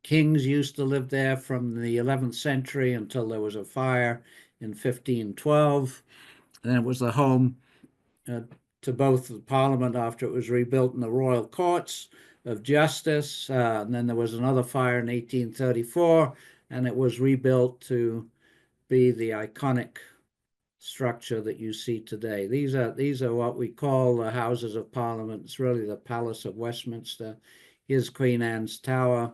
Kings used to live there from the 11th century until there was a fire in 1512. And it was the home to both the Parliament after it was rebuilt in the Royal Courts of Justice. And then there was another fire in 1834, and it was rebuilt to be the iconic structure that you see today. These are what we call the Houses of Parliament. It's really the Palace of Westminster. Here's Queen Anne's Tower.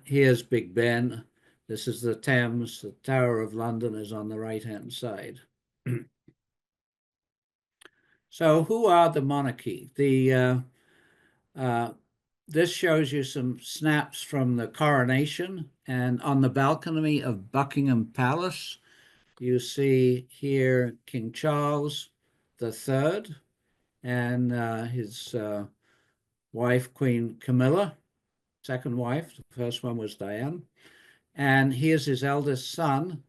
Here's Big Ben. This is the Thames. The Tower of London is on the right-hand side. So who are the monarchy? This shows you some snaps from the coronation, and on the balcony of Buckingham Palace, you see here King Charles III and his wife, Queen Camilla, second wife. The first one was Diane. And here's his eldest son,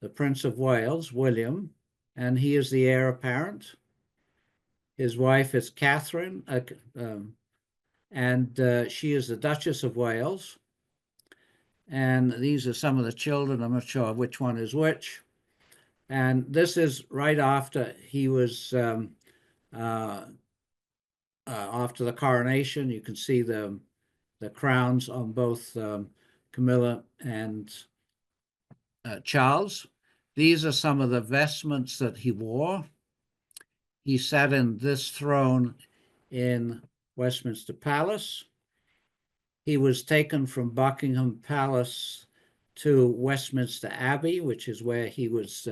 the Prince of Wales, William, and he is the heir apparent. His wife is Catherine, and she is the Duchess of Wales. And these are some of the children. I'm not sure which one is which. And this is right after he was, after the coronation. You can see the crowns on both Camilla and Charles. These are some of the vestments that he wore. He sat in this throne in Westminster Palace. He was taken from Buckingham Palace to Westminster Abbey, which is where he was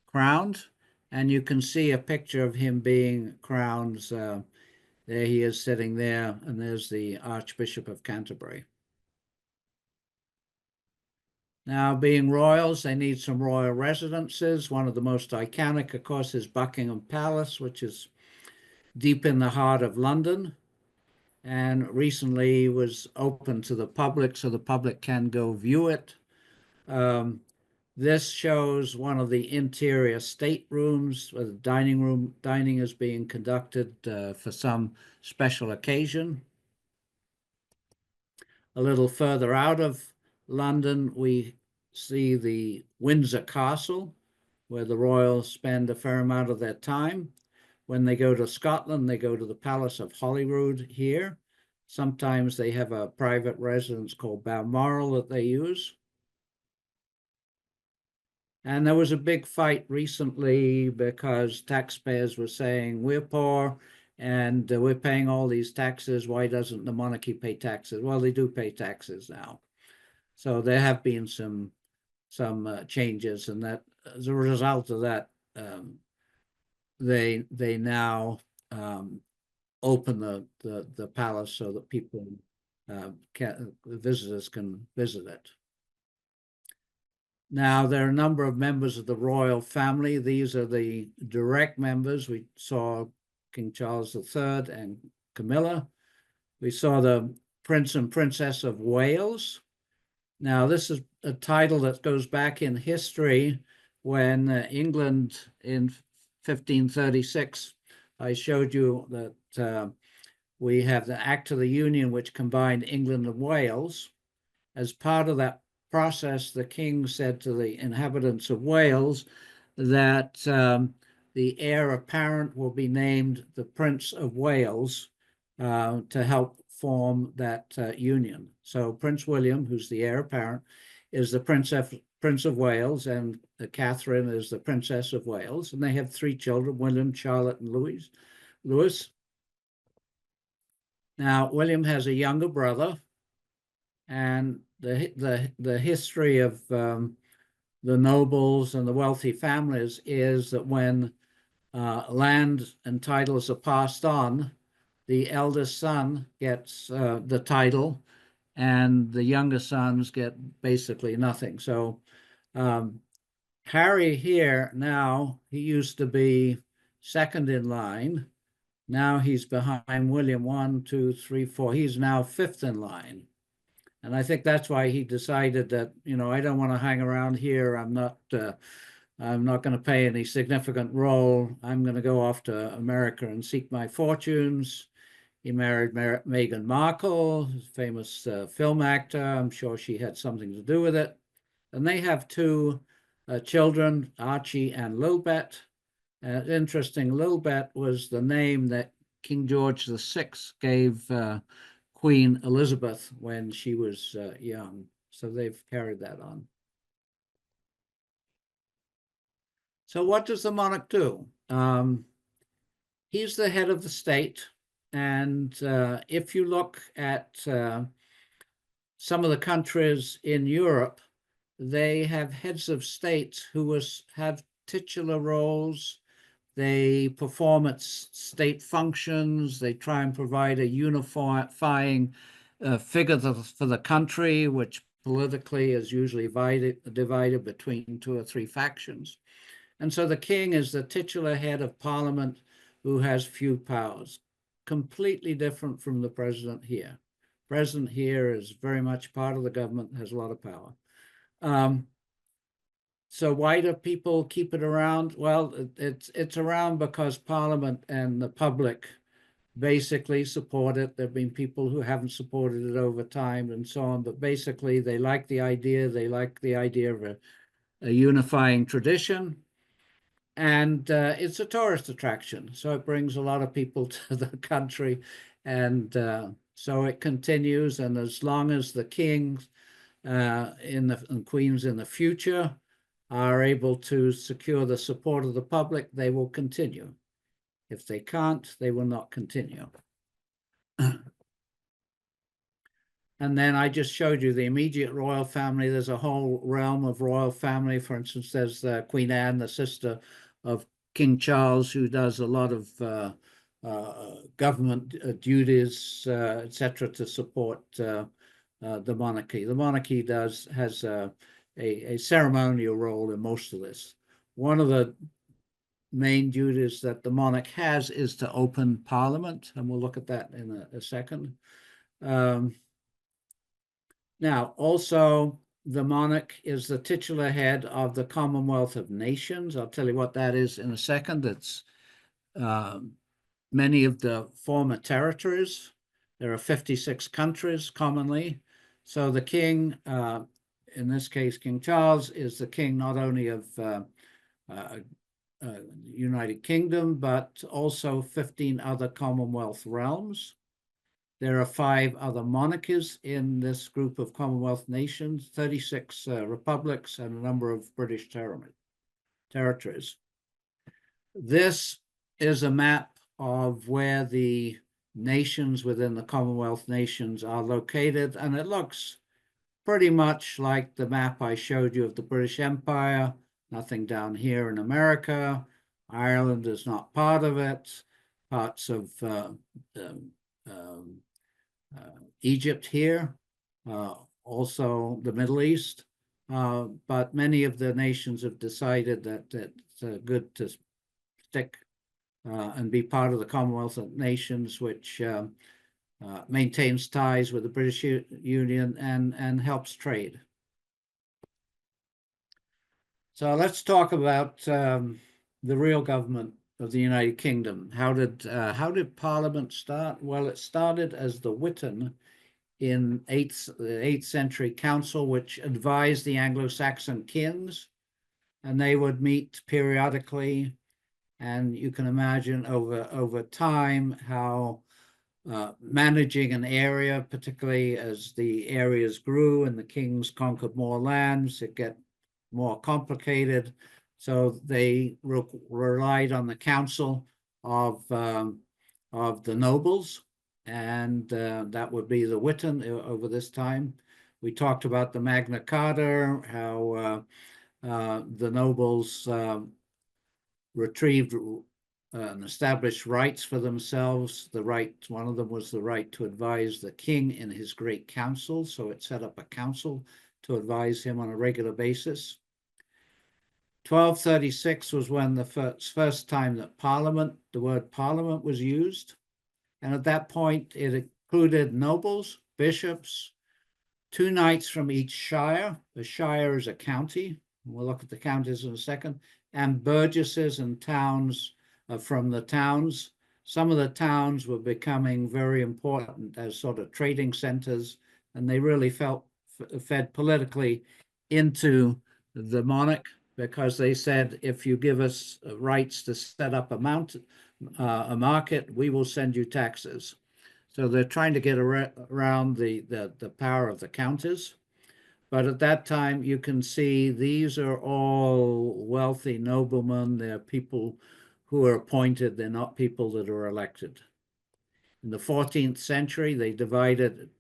crowned. And you can see a picture of him being crowned. There he is sitting there, and there's the Archbishop of Canterbury. Now, being royals, they need some royal residences. One of the most iconic, of course, is Buckingham Palace, which is deep in the heart of London, and recently was open to the public, so the public can go view it. This shows one of the interior staterooms where the dining is being conducted for some special occasion. A little further out of London, we see the Windsor Castle, where the royals spend a fair amount of their time. When they go to Scotland, they go to the Palace of Holyrood here. Sometimes they have a private residence called Balmoral that they use. And there was a big fight recently because taxpayers were saying, we're poor and we're paying all these taxes. Why doesn't the monarchy pay taxes? Well, they do pay taxes now. So there have been some changes, and that as a result of that, they now open the palace so that people visitors can visit it. Now, there are a number of members of the royal family. These are the direct members. We saw King Charles III and Camilla. We saw the Prince and Princess of Wales. Now, this is a title that goes back in history when England in 1536, I showed you that we have the Act of the Union, which combined England and Wales. As part of that process, the king said to the inhabitants of Wales that the heir apparent will be named the Prince of Wales to help form that union. So Prince William, who's the heir apparent, is the Prince of Wales, and Catherine is the Princess of Wales. And they have 3 children, William, Charlotte, and Louis. Now, William has a younger brother, and the history of the nobles and the wealthy families is that when land and titles are passed on, the eldest son gets the title, and the younger sons get basically nothing. So Harry here now, he used to be second in line. Now he's behind William, 1, 2, 3, 4. He's now 5th in line. And I think that's why he decided that, I don't want to hang around here. I'm not going to play any significant role. I'm going to go off to America and seek my fortunes. He married Meghan Markle, famous film actor. I'm sure she had something to do with it. And they have 2 children, Archie and Lilibet. Interesting, Lilibet was the name that King George VI gave Queen Elizabeth when she was young. So they've carried that on. So what does the monarch do? He's the head of the state. And if you look at some of the countries in Europe, they have heads of state who have titular roles. They perform at state functions. They try and provide a unifying figure for the country, which politically is usually divided between 2 or 3 factions. And so the king is the titular head of parliament who has few powers, completely different from the president here. President here is very much part of the government, has a lot of power. So why do people keep it around? Well, it's around because Parliament and the public basically support it. There have been people who haven't supported it over time and so on, but basically they like the idea. They like the idea of a unifying tradition. And it's a tourist attraction. So it brings a lot of people to the country. And so it continues. And as long as the kings and queens in the future are able to secure the support of the public, they will continue. If they can't, they will not continue. And then I just showed you the immediate royal family. There's a whole realm of royal family. For instance, there's Queen Anne, the sister of King Charles, who does a lot of government duties, etc., to support the monarchy. The monarchy has a ceremonial role in most of this. One of the main duties that the monarch has is to open Parliament, and we'll look at that in a second. Now, also, the monarch is the titular head of the Commonwealth of Nations. I'll tell you what that is in a second. It's many of the former territories. There are 56 countries commonly. So the king, in this case, King Charles, is the king not only of United Kingdom, but also 15 other Commonwealth realms. There are 5 other monarchies in this group of Commonwealth nations, 36 republics, and a number of British territories. This is a map of where the nations within the Commonwealth nations are located, and it looks pretty much like the map I showed you of the British Empire. Nothing down here in America. Ireland is not part of it. parts of Egypt here, also the Middle East. But many of the nations have decided that it's good to stick and be part of the Commonwealth of Nations, which maintains ties with the British Union and helps trade. So let's talk about the real government of the United Kingdom. How did Parliament start? Well, it started as the Witan in the 8th century council, which advised the Anglo-Saxon kings, and they would meet periodically. And you can imagine over time how managing an area, particularly as the areas grew and the kings conquered more lands, it get more complicated. So they relied on the council of the nobles, and that would be the Witan over this time. We talked about the Magna Carta, how the nobles retrieved and established rights for themselves. One of them was the right to advise the king in his great council. So it set up a council to advise him on a regular basis. 1236 was when the first time that the word parliament was used. And at that point, it included nobles, bishops, 2 knights from each shire. The shire is a county. We'll look at the counties in a second. And burgesses and towns from the towns. Some of the towns were becoming very important as sort of trading centers, and they really fed politically into the monarch, because they said, if you give us rights to set up a market, we will send you taxes. So they're trying to get around the power of the counties. But at that time, you can see these are all wealthy noblemen. They're people who are appointed. They're not people that are elected. In the 14th century, they divided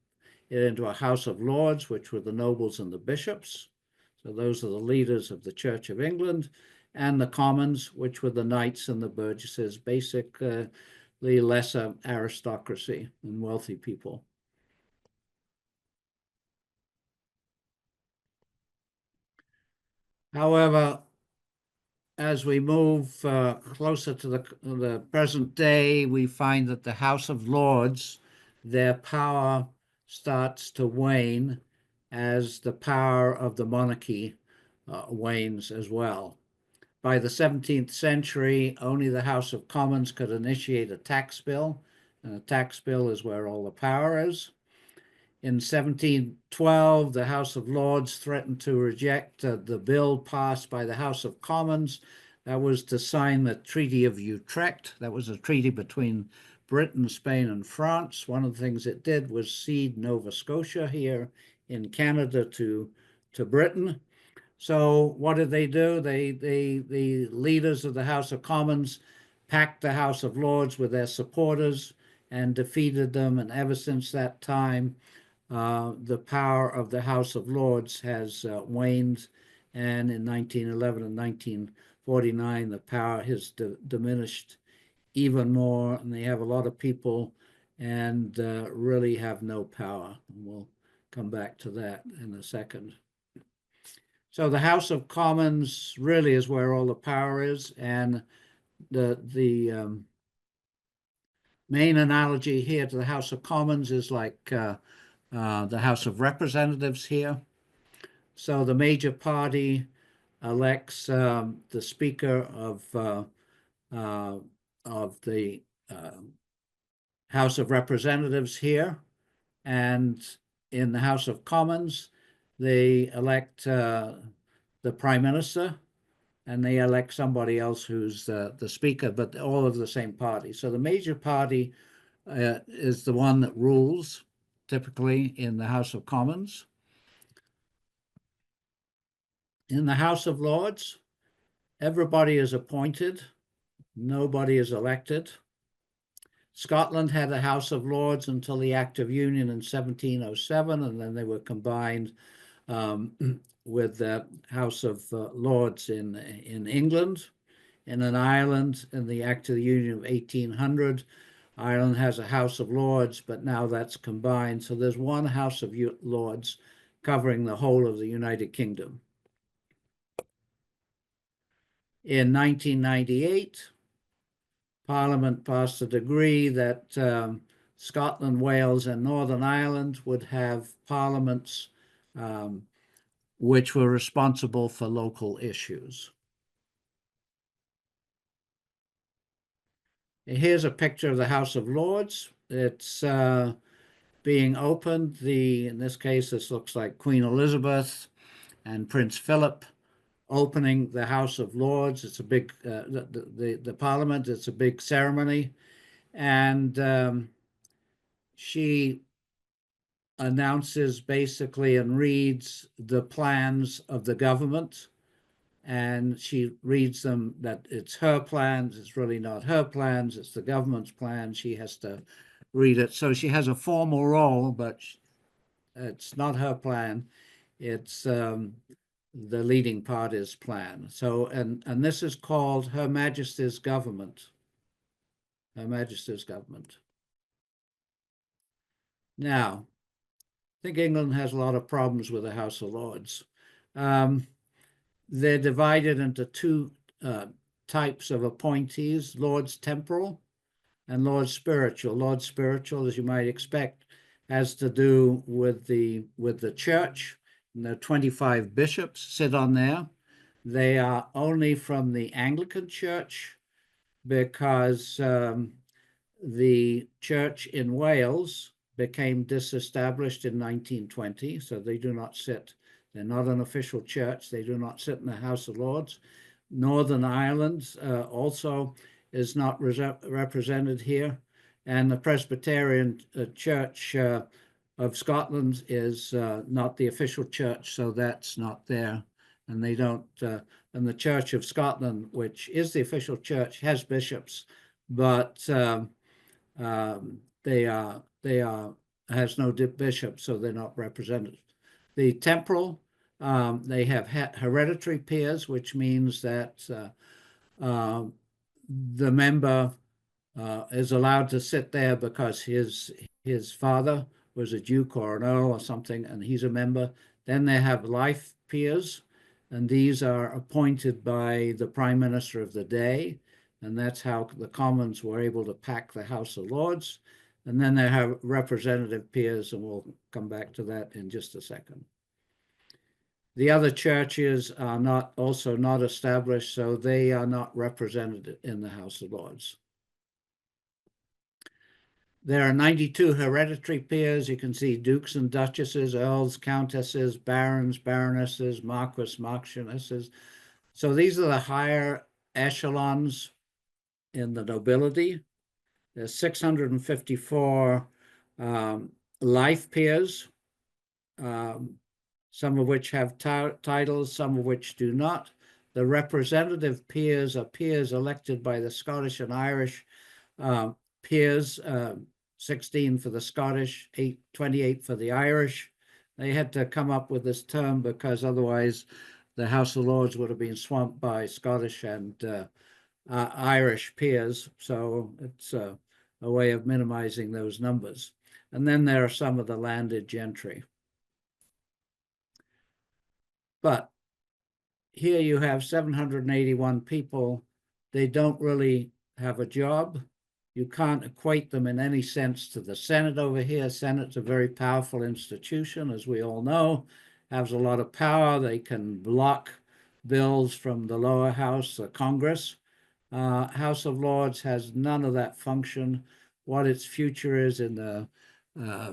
it into a House of Lords, which were the nobles and the bishops. So those are the leaders of the Church of England, and the Commons, which were the knights and the burgesses, basically lesser aristocracy and wealthy people. However, as we move closer to the present day, we find that the House of Lords, their power starts to wane as the power of the monarchy wanes as well. By the 17th century, only the House of Commons could initiate a tax bill, and a tax bill is where all the power is. In 1712, the House of Lords threatened to reject the bill passed by the House of Commons. That was to sign the Treaty of Utrecht. That was a treaty between Britain, Spain, and France. One of the things it did was cede Nova Scotia here in Canada to Britain. So what did they do? The leaders of the House of Commons packed the House of Lords with their supporters and defeated them. And ever since that time, the power of the House of Lords has waned, and in 1911 and 1949, the power has diminished even more, and they have a lot of people and really have no power. And we'll come back to that in a second. So the House of Commons really is where all the power is, and the main analogy here to the House of Commons is like the House of Representatives here. So the major party elects the Speaker of the House of Representatives here, and in the House of Commons, they elect the Prime Minister, and they elect somebody else who's the Speaker, but all of the same party. So the major party is the one that rules, typically in the House of Commons. In the House of Lords, everybody is appointed, nobody is elected. Scotland had a House of Lords until the Act of Union in 1707, and then they were combined with the House of Lords in England. in an island in the Act of the Union of 1800. Ireland has a House of Lords, but now that's combined. So there's one House of Lords covering the whole of the United Kingdom. In 1998, Parliament passed a decree that Scotland, Wales, and Northern Ireland would have parliaments which were responsible for local issues. Here's a picture of the House of Lords. It's being opened. In this case, this looks like Queen Elizabeth and Prince Philip opening the House of Lords. It's a big, the Parliament, it's a big ceremony. And she announces basically and reads the plans of the government. And she reads them that it's her plans. It's really not her plans. It's the government's plan. She has to read it. So she has a formal role, but it's not her plan. It's the leading party's plan. So, and this is called Her Majesty's Government. Her Majesty's Government. Now, I think England has a lot of problems with the House of Lords. They're divided into two types of appointees, Lords Temporal and Lords Spiritual. Lords Spiritual, as you might expect, has to do with the church. And the 25 bishops sit on there. They are only from the Anglican Church because the church in Wales became disestablished in 1920, so they do not sit. They're not an official church. They do not sit in the House of Lords. Northern Ireland also is not represented here. And the Presbyterian Church of Scotland is not the official church, so that's not there. And they don't, and the Church of Scotland, which is the official church, has bishops, but has no bishops, so they're not represented. The temporal, they have hereditary peers, which means that the member is allowed to sit there because his father was a duke or an earl or something, and he's a member. Then they have life peers, and these are appointed by the Prime Minister of the day, and that's how the Commons were able to pack the House of Lords. And then they have representative peers, and we'll come back to that in just a second. The other churches are also not established, so they are not represented in the House of Lords. There are 92 hereditary peers. You can see dukes and duchesses, earls, countesses, barons, baronesses, marquis, marchionesses. So these are the higher echelons in the nobility. There's 654 life peers, some of which have titles, some of which do not. The representative peers are peers elected by the Scottish and Irish peers, 16 for the Scottish, 28 for the Irish. They had to come up with this term because otherwise the House of Lords would have been swamped by Scottish and Irish peers. So it's a way of minimizing those numbers. And then there are some of the landed gentry. But here you have 781 people. They don't really have a job. You can't equate them in any sense to the Senate over here. Senate's a very powerful institution, as we all know, has a lot of power. They can block bills from the lower house, the Congress. House of Lords has none of that function. What its future is in the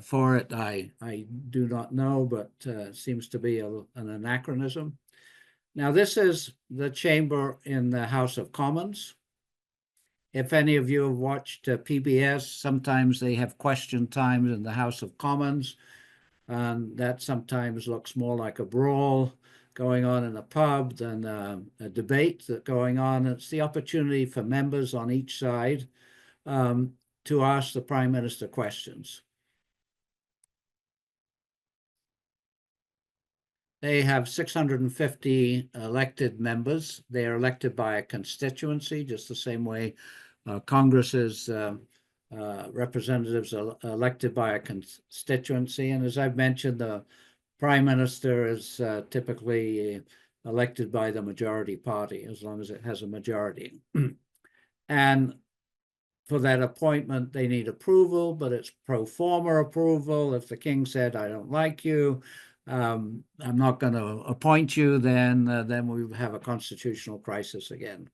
for it, I do not know, but seems to be an anachronism. Now, this is the chamber in the House of Commons. If any of you have watched PBS, sometimes they have question times in the House of Commons, and that sometimes looks more like a brawl going on in a pub than a debate that's going on. It's the opportunity for members on each side to ask the Prime Minister questions. They have 650 elected members. They are elected by a constituency, just the same way Congress is representatives are elected by a constituency. And as I've mentioned, the prime minister is typically elected by the majority party, as long as it has a majority. And for that appointment, they need approval, but it's pro forma approval. If the king said, I don't like you, I'm not going to appoint you, then we have a constitutional crisis again.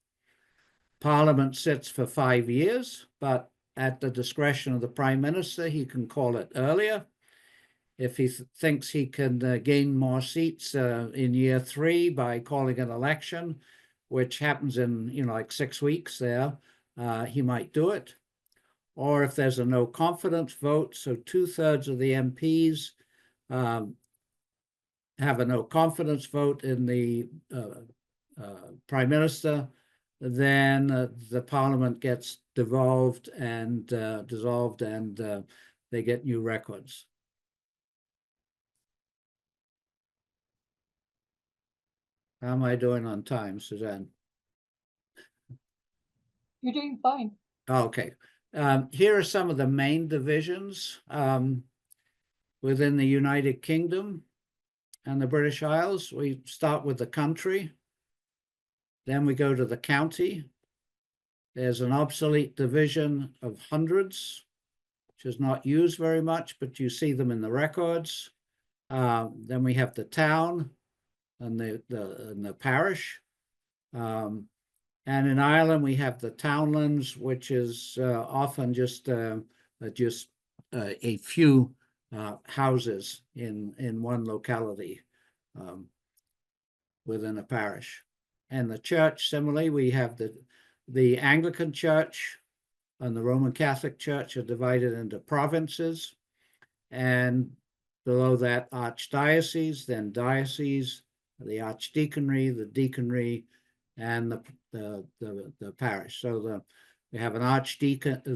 Parliament sits for 5 years, but at the discretion of the prime minister, he can call it earlier. If he thinks he can gain more seats in year 3 by calling an election, which happens in like 6 weeks there, he might do it. Or if there's a no confidence vote, so 2/3 of the MPs have a no confidence vote in the prime minister, then the parliament gets dissolved and they get new records. How am I doing on time, Suzanne? You're doing fine. Okay. Here are some of the main divisions within the United Kingdom and the British Isles. We start with the country, then we go to the county. There's an obsolete division of hundreds, which is not used very much, but you see them in the records. Then we have the town and the parish. And in Ireland, we have the townlands, which is often just a few houses in one locality within a parish. And the church, similarly, we have the Anglican Church and the Roman Catholic Church are divided into provinces. And below that, archdiocese, then diocese, the archdeaconry, the deaconry, and the parish. So we have an archbishop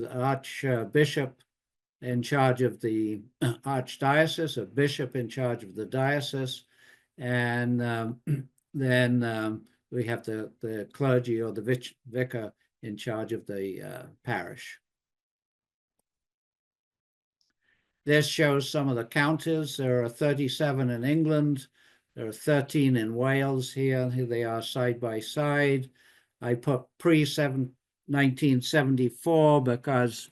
in charge of the archdiocese, a bishop in charge of the diocese, and then we have the clergy or the vicar in charge of the parish. This shows some of the counties. There are 37 in England. There are 13 in Wales here. Here they are side by side. I put pre-1974 because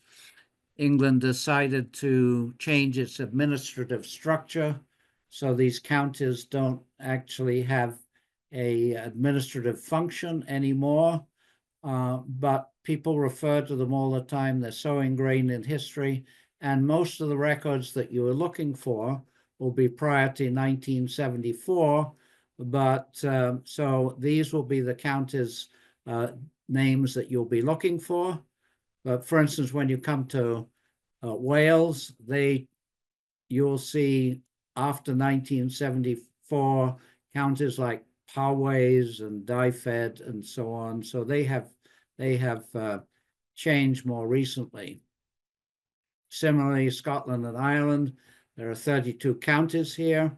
England decided to change its administrative structure. So these counties don't actually have an administrative function anymore, but people refer to them all the time. They're so ingrained in history. And most of the records that you are looking for will be prior to 1974, but so these will be the counties' names that you'll be looking for. But for instance, when you come to Wales, you'll see after 1974 counties like Powys and Dyfed and so on. So they have changed more recently. Similarly, Scotland and Ireland, there are 32 counties here,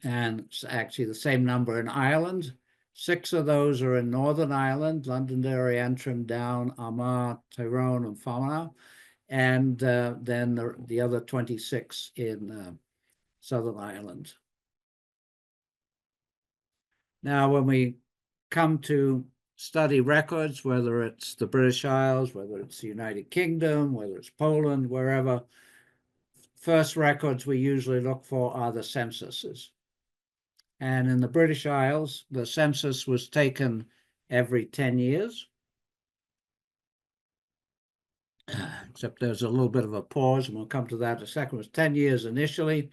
and it's actually the same number in Ireland. 6 of those are in Northern Ireland: Londonderry, Antrim, Down, Armagh, Tyrone, and Fermanagh, and then the other 26 in Southern Ireland. Now, when we come to study records, whether it's the British Isles, whether it's the United Kingdom, whether it's Poland, wherever, first records we usually look for are the censuses. And in the British Isles, the census was taken every 10 years. Except there's a little bit of a pause, and we'll come to that in a second. It was 10 years initially.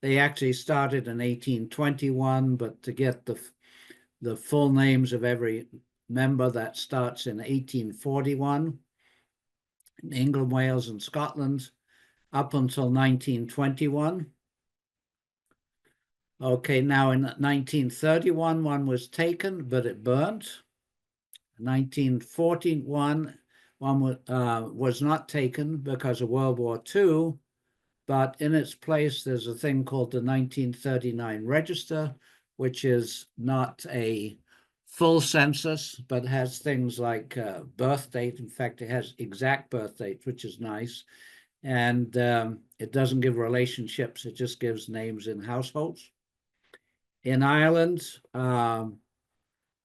They actually started in 1821, but to get the full names of every member, that starts in 1841 in England, Wales, and Scotland, up until 1921. Okay, now in 1931, one was taken, but it burnt. 1941, one was not taken because of World War II, but in its place, there's a thing called the 1939 Register, which is not a full census, but has things like birth date. In fact, it has exact birth date, which is nice. And it doesn't give relationships, it just gives names in households. In Ireland,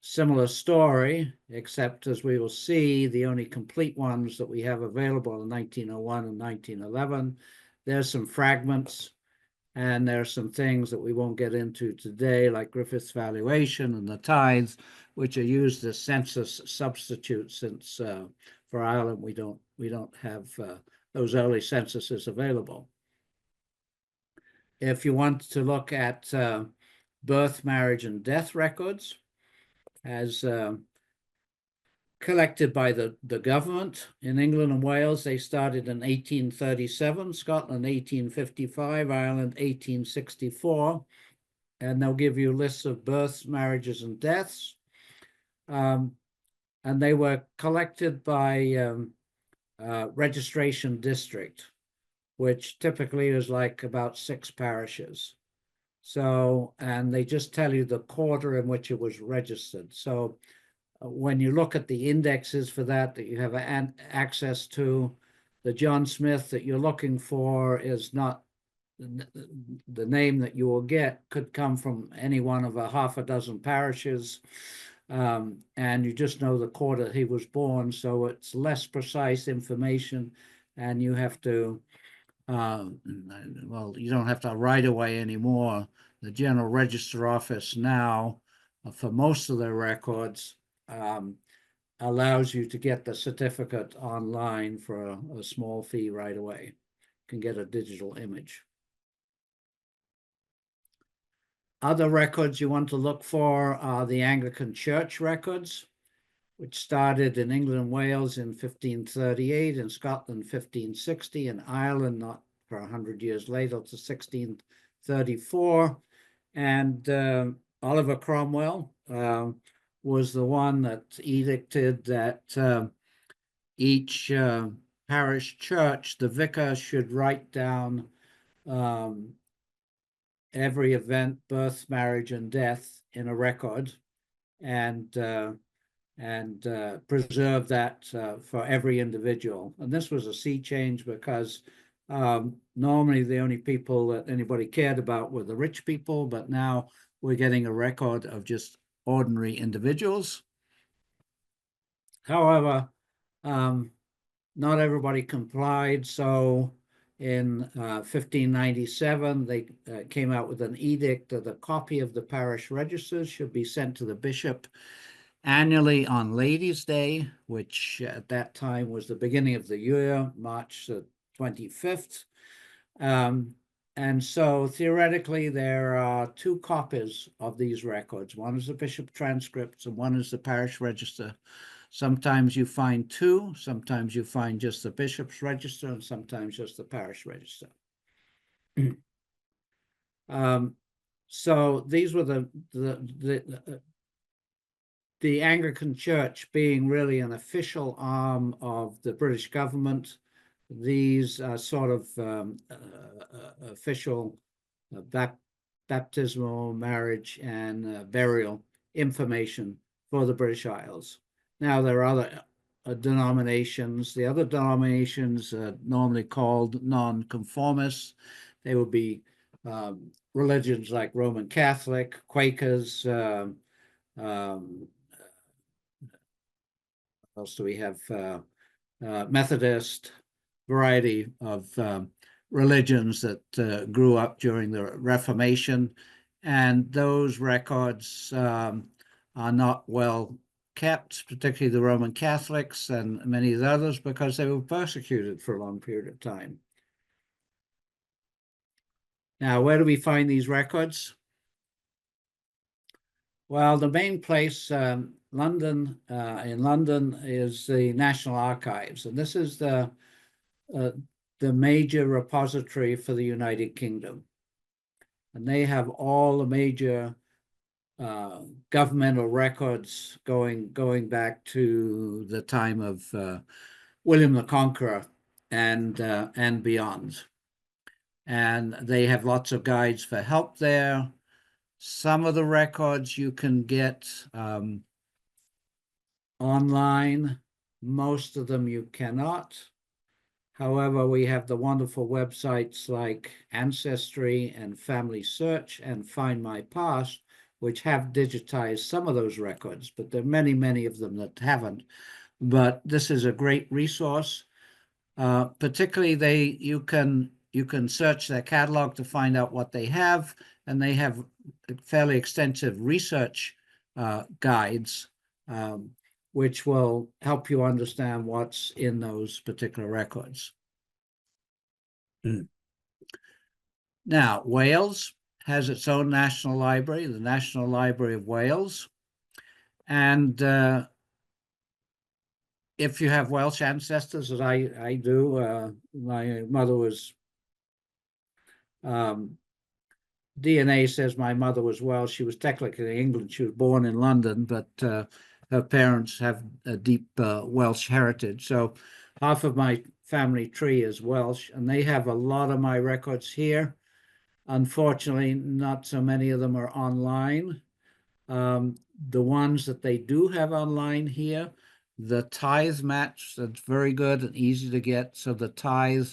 similar story, except as we will see, the only complete ones that we have available in 1901 and 1911. There's some fragments, and there are some things that we won't get into today, like Griffith's valuation and the tithes, which are used as census substitutes, since for Ireland we don't have those early censuses available. If you want to look at birth, marriage, and death records as collected by the government in England and Wales, they started in 1837, Scotland 1855, Ireland 1864, and they'll give you lists of births, marriages, and deaths. And they were collected by registration district, which typically is like about 6 parishes. So, and they just tell you the quarter in which it was registered. So when you look at the indexes for that you have access to, the John Smith that you're looking for is not the name that you will get, could come from any one of a half a dozen parishes, and you just know the quarter he was born, so it's less precise information, and you have to well, you don't have to right away anymore. The General Register Office now, for most of their records, allows you to get the certificate online for a small fee right away. You can get a digital image. Other records you want to look for are the Anglican Church records, which started in England and Wales in 1538, in Scotland 1560, in Ireland not for 100 years later to 1634. And Oliver Cromwell was the one that edicted that each parish church, the vicar should write down every event, birth, marriage, and death in a record, and preserve that for every individual. And this was a sea change because normally the only people that anybody cared about were the rich people, but now we're getting a record of just ordinary individuals. However, not everybody complied, so in 1597 they came out with an edict that a copy of the parish registers should be sent to the bishop annually on Ladies' Day, which at that time was the beginning of the year, March 25th. And so theoretically, there are 2 copies of these records. One is the bishop transcripts and one is the parish register. Sometimes you find 2, sometimes you find just the bishop's register, and sometimes just the parish register. So these were the Anglican Church being really an official arm of the British government. These are sort of official baptismal, marriage, and burial information for the British Isles. Now, there are other denominations. The other denominations are normally called non-conformists. They would be religions like Roman Catholic, Quakers, what else do we have? Methodist, variety of religions that grew up during the Reformation. And those records are not well kept, particularly the Roman Catholics and many of the others, because they were persecuted for a long period of time. Now, where do we find these records? Well, the main place, London, in London, is the National Archives, and this is the major repository for the United Kingdom. And they have all the major governmental records going back to the time of William the Conqueror and beyond. and they have lots of guides for help there. Some of the records you can get online. Most of them you cannot. However, we have the wonderful websites like Ancestry and Family Search and Find My Past, which have digitized some of those records, but there are many, many of them that haven't. But this is a great resource. Particularly, you can search their catalog to find out what they have, and they have fairly extensive research guides, which will help you understand what's in those particular records. Now, Wales has its own national library, the National Library of Wales, and if you have Welsh ancestors, as I do, my mother was, DNA says my mother was Welsh. She was technically in England. She was born in London, but her parents have a deep Welsh heritage. So half of my family tree is Welsh, and they have a lot of my records here. Unfortunately, not so many of them are online. The ones that they do have online here, the tithe match, that's very good and easy to get. So the tithe,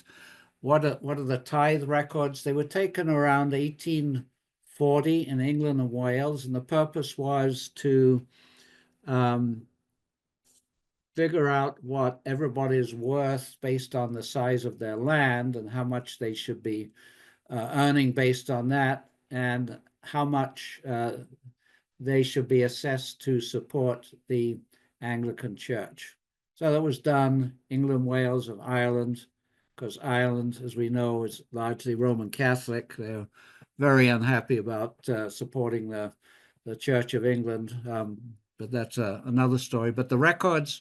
what are the tithe records? They were taken around 1840 in England and Wales, and the purpose was to figure out what everybody's worth based on the size of their land and how much they should be earning based on that, and how much they should be assessed to support the Anglican Church. So that was done, England, Wales, and Ireland, because Ireland, as we know, is largely Roman Catholic. They're very unhappy about supporting the Church of England, but that's another story. But the records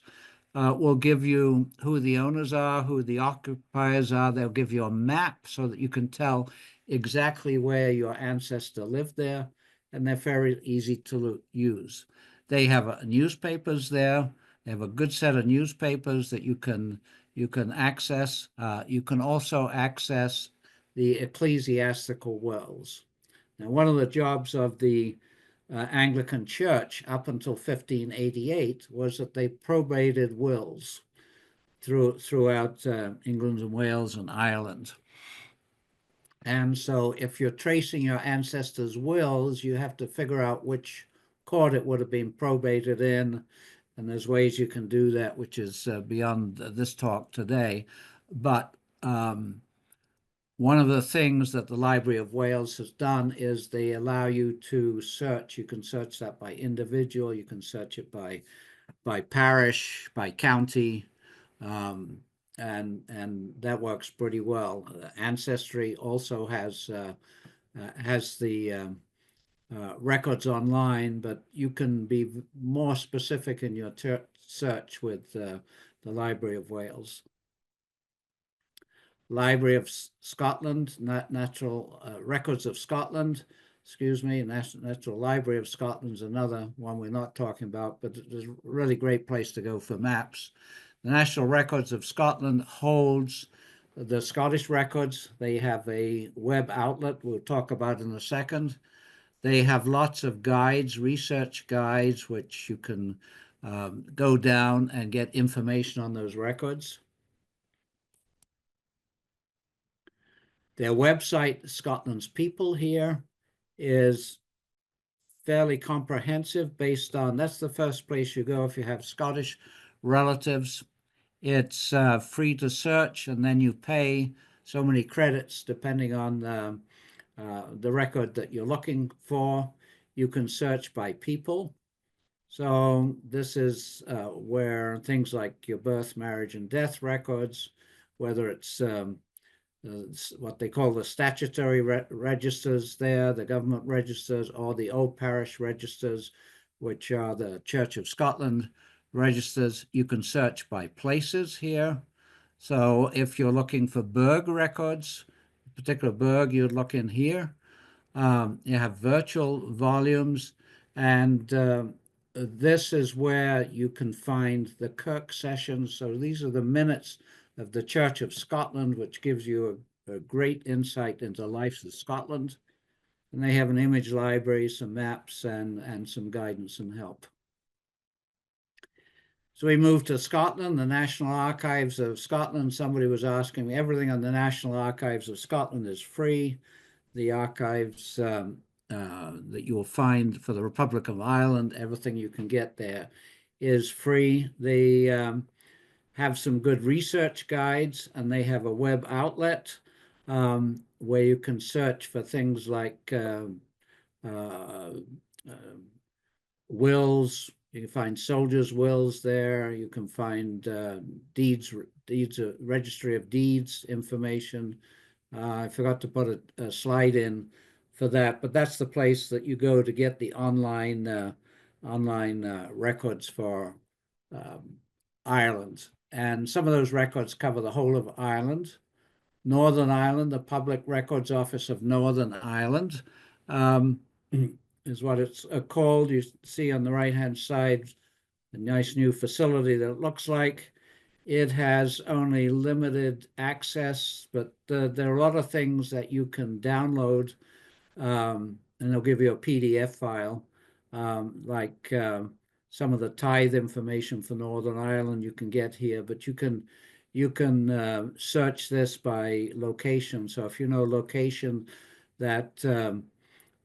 will give you who the owners are, who the occupiers are. They'll give you a map so that you can tell exactly where your ancestor lived there, and they're very easy to use. They have newspapers there. They have a good set of newspapers that you can access. You can also access the ecclesiastical wills. Now, one of the jobs of the Anglican Church up until 1588 was that they probated wills throughout England and Wales and Ireland. And so if you're tracing your ancestors' wills, you have to figure out which court it would have been probated in. And there's ways you can do that, which is beyond this talk today. But one of the things that the Library of Wales has done is they allow you to search. You can search that by individual. You can search it by parish, by county. And that works pretty well. Ancestry also has the records online, but you can be more specific in your search with the Library of Wales. Library of Scotland, Natural Records of Scotland, excuse me, Natural Library of Scotland is another one we're not talking about, but it's a really great place to go for maps. The National Records of Scotland holds the Scottish records. They have a web outlet we'll talk about in a second. They have lots of guides, research guides, which you can go down and get information on those records. Their website, Scotland's People here, is fairly comprehensive based on, that's the first place you go if you have Scottish relatives. It's free to search, and then you pay so many credits depending on the record that you're looking for. You can search by people. So this is where things like your birth, marriage, and death records, whether it's what they call the statutory registers there, the government registers, or the old parish registers, which are the Church of Scotland registers. You can search by places here. So if you're looking for burgh records, a particular burgh, you'd look in here. You have virtual volumes, and this is where you can find the Kirk sessions. So these are the minutes of the Church of Scotland, which gives you a great insight into life of Scotland. And they have an image library, some maps, and some guidance and help. So we moved to Scotland, the National Archives of Scotland. Somebody was asking me, everything on the National Archives of Scotland is free. The archives that you will find for the Republic of Ireland, everything you can get there is free. They have some good research guides, and they have a web outlet where you can search for things like wills. You can find soldiers' wills there. You can find deeds, registry of deeds information. I forgot to put a slide in for that, but that's the place that you go to get the online records for Ireland. And some of those records cover the whole of Ireland. Northern Ireland, the Public Records Office of Northern Ireland, is what it's called. You see on the right-hand side a nice new facility that it looks like. It has only limited access, but there are a lot of things that you can download, and they'll give you a PDF file, like some of the tithe information for Northern Ireland you can get here, but you can search this by location. So if you know location that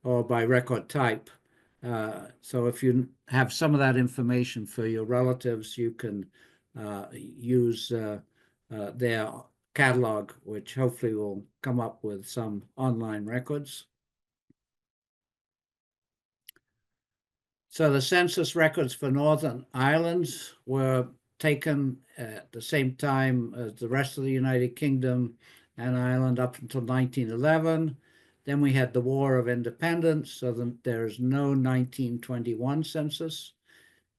or by record type. So if you have some of that information for your relatives, you can use their catalog, which hopefully will come up with some online records. So the census records for Northern Ireland were taken at the same time as the rest of the United Kingdom and Ireland up until 1911. Then we had the War of Independence, so there's no 1921 census,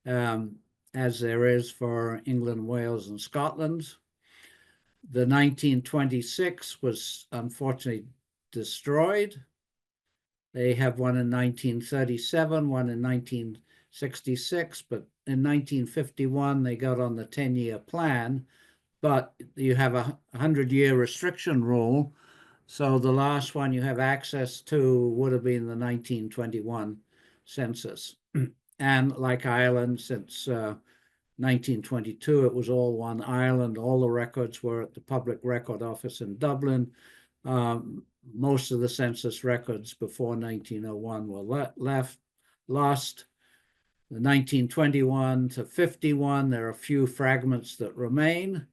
as there is for England, Wales, and Scotland. The 1926 was unfortunately destroyed. They have one in 1937, one in 1966, but in 1951 they got on the 10-year plan, but you have a 100-year restriction rule. So the last one you have access to would have been the 1921 census. And like Ireland, since 1922, it was all one Ireland. All the records were at the Public Record Office in Dublin. Most of the census records before 1901 were lost. The 1921 to 51, there are a few fragments that remain.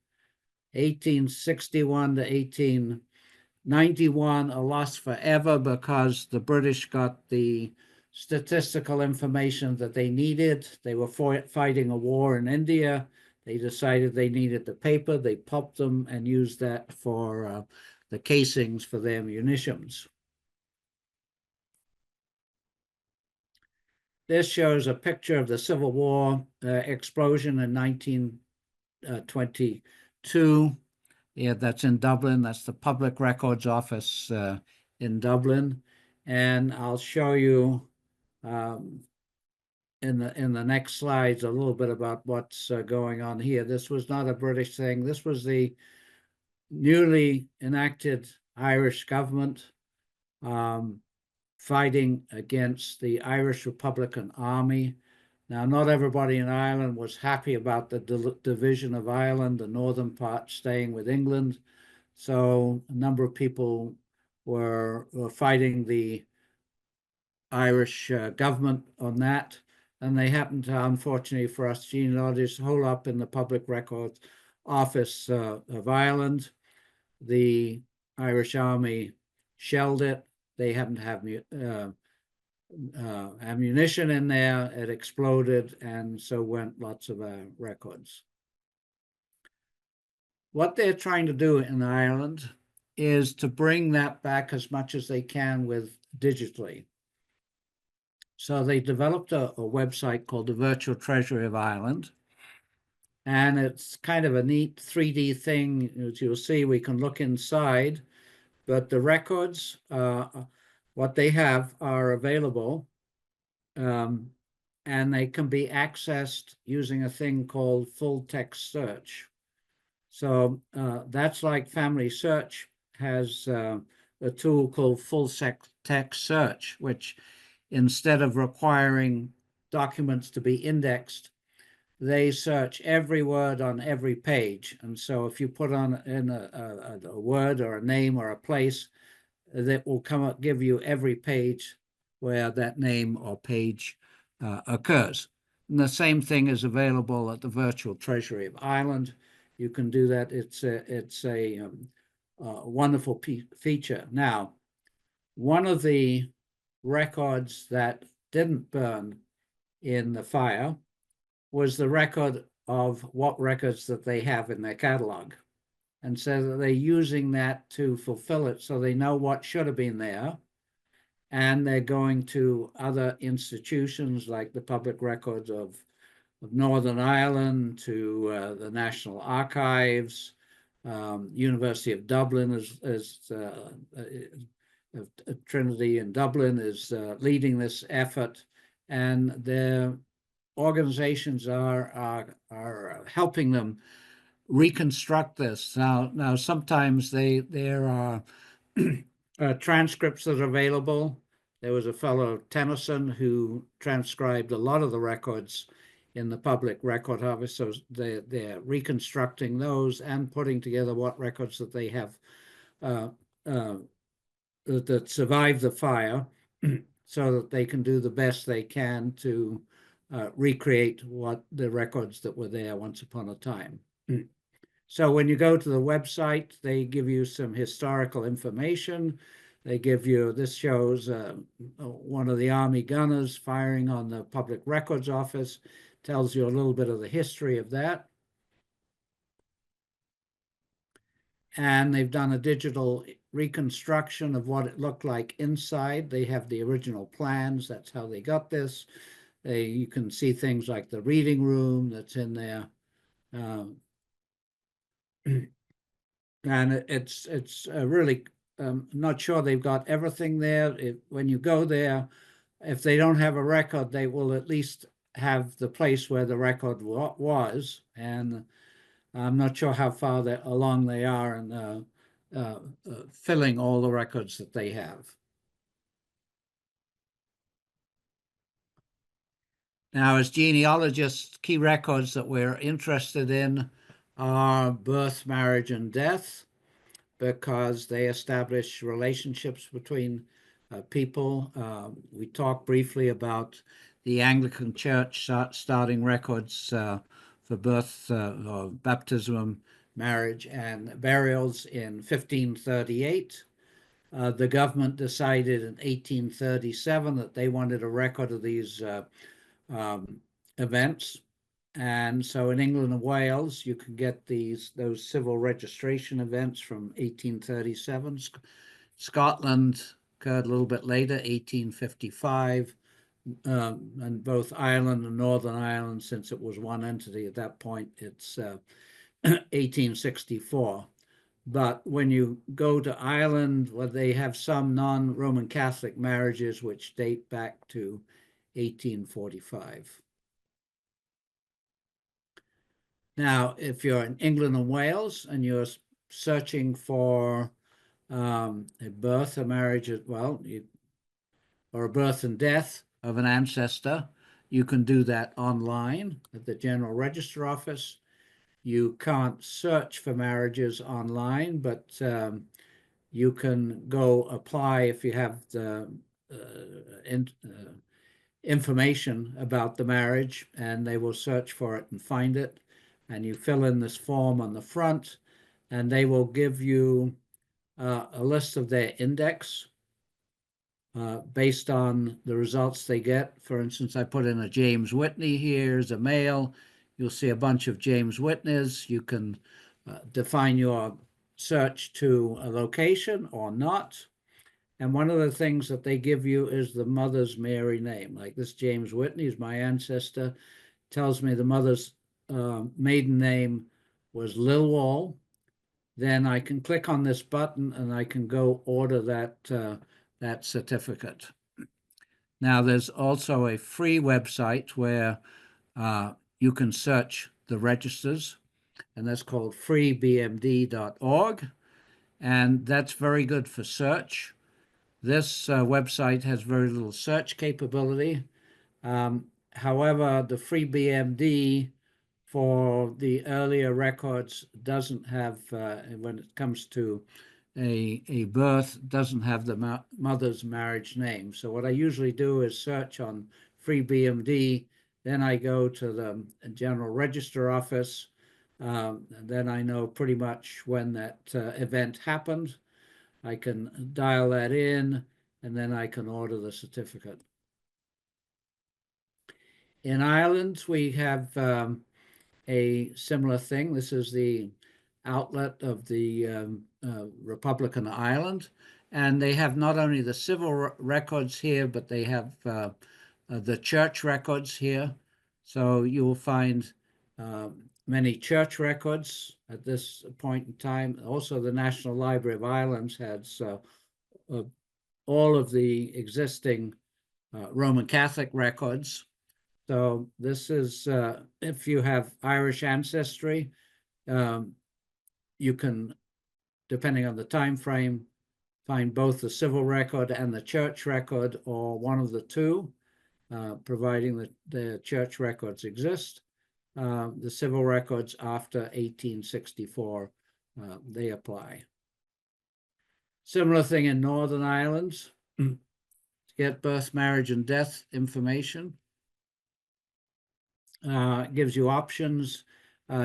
1861 to 1891 are lost forever because the British got the statistical information that they needed. They were fighting a war in India. They decided they needed the paper. They pulped them and used that for the casings for their munitions. This shows a picture of the Civil War explosion in 1922. Yeah, that's in Dublin. That's the Public Records Office in Dublin. And I'll show you in the next slides a little bit about what's going on here. This was not a British thing. This was the newly enacted Irish government fighting against the Irish Republican Army. Now, not everybody in Ireland was happy about the division of Ireland, the northern part staying with England. So a number of people were fighting the Irish government on that. And they happened to, unfortunately for us genealogists, hole up in the Public Records Office of Ireland. The Irish Army shelled it. They happened to have ammunition in there. It exploded, and so went lots of our records. What they're trying to do in Ireland is to bring that back as much as they can with digitally. So they developed a website called the Virtual Treasury of Ireland. And it's kind of a neat 3D thing. As you'll see, we can look inside, but the records, what they have are available, and they can be accessed using a thing called full text search. So that's like Family Search has a tool called full text search, which instead of requiring documents to be indexed, they search every word on every page. And so if you put on in a word or a name or a place, that will come up, give you every page where that name or page occurs. And the same thing is available at the Virtual Treasury of Ireland. You can do that. It's a wonderful feature. Now, one of the records that didn't burn in the fire was the record of what records that they have in their catalog. And so that they're using that to fulfill it, so they know what should have been there. And they're going to other institutions like the Public Records of Northern Ireland, to the National Archives. University of Dublin Trinity in Dublin is leading this effort, and their organizations are helping them reconstruct this. Now sometimes there are transcripts that are available. There was a fellow, Tennyson, who transcribed a lot of the records in the Public Record Office. So they're reconstructing those and putting together what records that they have that survived the fire, so that they can do the best they can to recreate what the records that were there once upon a time. So when you go to the website, they give you some historical information. They give you, this shows one of the Army gunners firing on the Public Records Office, tells you a little bit of the history of that. And they've done a digital reconstruction of what it looked like inside. They have the original plans. That's how they got this. You can see things like the reading room that's in there. And it's really not sure they've got everything there. When you go there, if they don't have a record, they will at least have the place where the record was. And I'm not sure how far along they are in filling all the records that they have. Now, as genealogists, key records that we're interested in are birth, marriage, and death, because they establish relationships between people. We talked briefly about the Anglican Church starting records for birth, or baptism, marriage, and burials in 1538. The government decided in 1837 that they wanted a record of these events. And so in England and Wales, you can get those civil registration events from 1837. Scotland occurred a little bit later, 1855. And both Ireland and Northern Ireland, since it was one entity at that point, it's 1864. But when you go to Ireland, well, they have some non-Roman Catholic marriages which date back to 1845. Now, if you're in England and Wales and you're searching for a birth, a marriage, or a birth and death of an ancestor, you can do that online at the General Register Office. You can't search for marriages online, but you can go apply if you have the information about the marriage, and they will search for it and find it. And you fill in this form on the front, and they will give you a list of their index based on the results they get. For instance, I put in a James Whitney here as a male. You'll see a bunch of James Whitneys. You can define your search to a location or not. And one of the things that they give you is the mother's Mary name. Like this James Whitney is my ancestor, tells me the mother's maiden name was Lilwall. Then I can click on this button and I can go order that certificate. Now, there's also a free website where you can search the registers, and that's called freebmd.org. and that's very good for search. This website has very little search capability. However, the FreeBMD for the earlier records doesn't have, when it comes to a birth, doesn't have the mother's marriage name. So what I usually do is search on FreeBMD, then I go to the General Register office, and then I know pretty much when that event happened. I can dial that in, and then I can order the certificate. In Ireland, we have a similar thing. This is the outlet of the Republican Ireland, and they have not only the civil records here, but they have the church records here. So you will find many church records at this point in time. Also, the National Library of Ireland has all of the existing Roman Catholic records. So this is, if you have Irish ancestry, you can, depending on the time frame, find both the civil record and the church record, or one of the two, providing that the church records exist. The civil records after 1864, they apply. Similar thing in Northern Ireland, to get birth, marriage, and death information. Gives you options.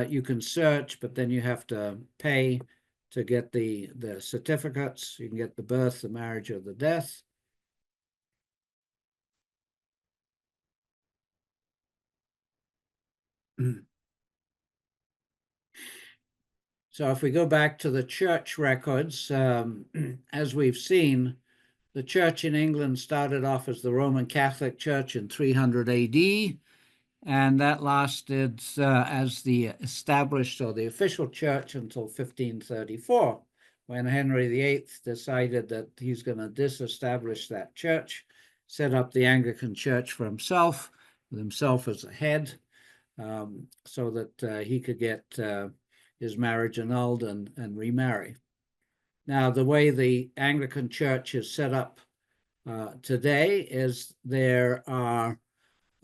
You can search, but then you have to pay to get the certificates. You can get the birth, the marriage, or the death. So if we go back to the church records, as we've seen, the church in England started off as the Roman Catholic Church in 300 AD, and that lasted as the established or the official church until 1534, when Henry VIII decided that he's going to disestablish that church, set up the Anglican Church for himself, with himself as the head, so that he could get his marriage annulled and remarry. Now, the way the Anglican Church is set up today is there are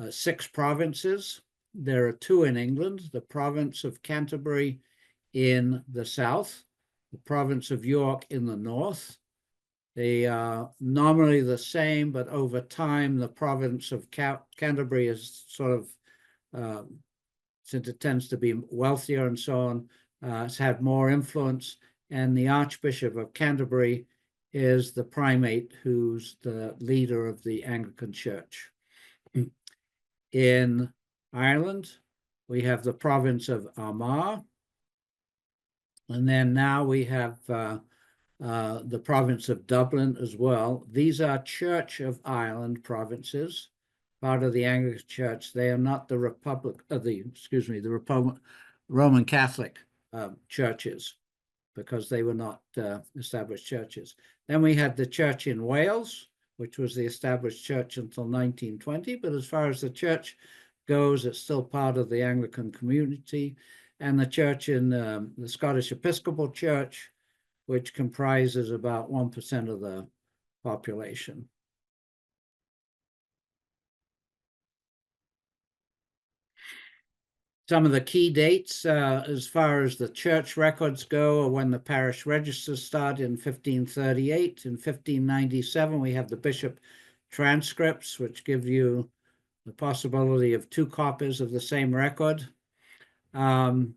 6 provinces. There are 2 in England, the province of Canterbury in the south, the province of York in the north. They are nominally the same, but over time, the province of Canterbury is sort of, since it tends to be wealthier and so on, has had more influence. And the Archbishop of Canterbury is the primate who's the leader of the Anglican Church. In Ireland, we have the province of Armagh, and then now we have the province of Dublin as well. These are Church of Ireland provinces, part of the Anglican Church. They are not the Roman Catholic churches, because they were not established churches. Then we had the church in Wales, which was the established church until 1920. But as far as the church goes, it's still part of the Anglican community. And the church in the Scottish Episcopal Church, which comprises about 1% of the population. Some of the key dates as far as the church records go are when the parish registers start in 1538. In 1597, we have the bishop transcripts, which give you the possibility of 2 copies of the same record. In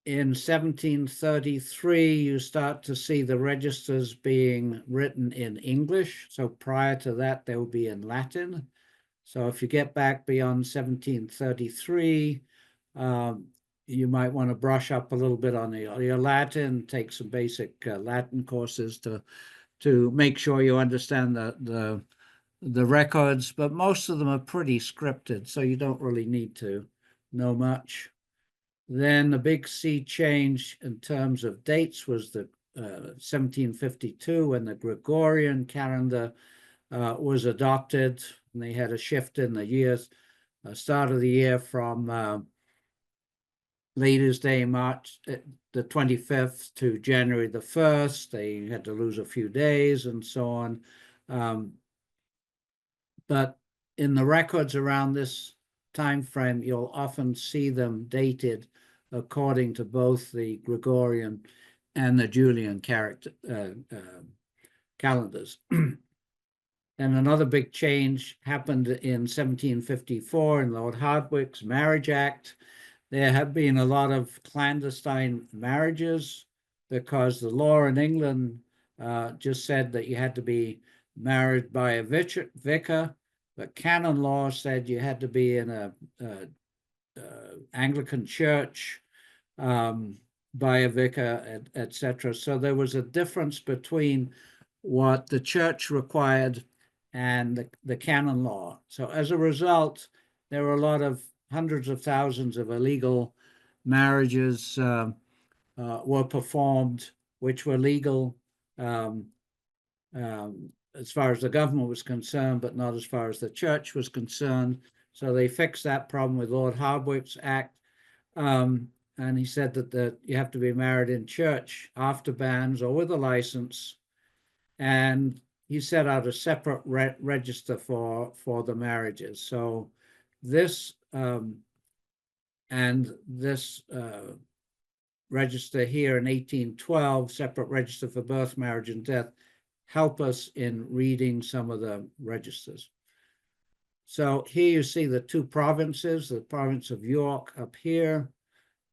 1733, you start to see the registers being written in English. So prior to that, they will be in Latin. So if you get back beyond 1733, you might want to brush up a little bit on your Latin, take some basic Latin courses to make sure you understand the records, but most of them are pretty scripted, so you don't really need to know much. Then the big sea change in terms of dates was the 1752, when the Gregorian calendar was adopted, and they had a shift in the years, start of the year from Ladies' Day, March the 25th to January the 1st. They had to lose a few days and so on. But in the records around this time frame, you'll often see them dated according to both the Gregorian and the Julian calendars. And another big change happened in 1754 in Lord Hardwicke's Marriage Act. There have been a lot of clandestine marriages because the law in England just said that you had to be married by a vicar, but canon law said you had to be in a Anglican church by a vicar, etc. So there was a difference between what the church required and the canon law. So as a result, there were a lot of hundreds of thousands of illegal marriages were performed, which were legal as far as the government was concerned, but not as far as the church was concerned. So they fixed that problem with Lord Hardwicke's Act. And he said that you have to be married in church after banns or with a license. And he set out a separate register for the marriages. So this register here in 1812, separate register for birth, marriage, and death, help us in reading some of the registers. So here you see the two provinces, the province of York up here,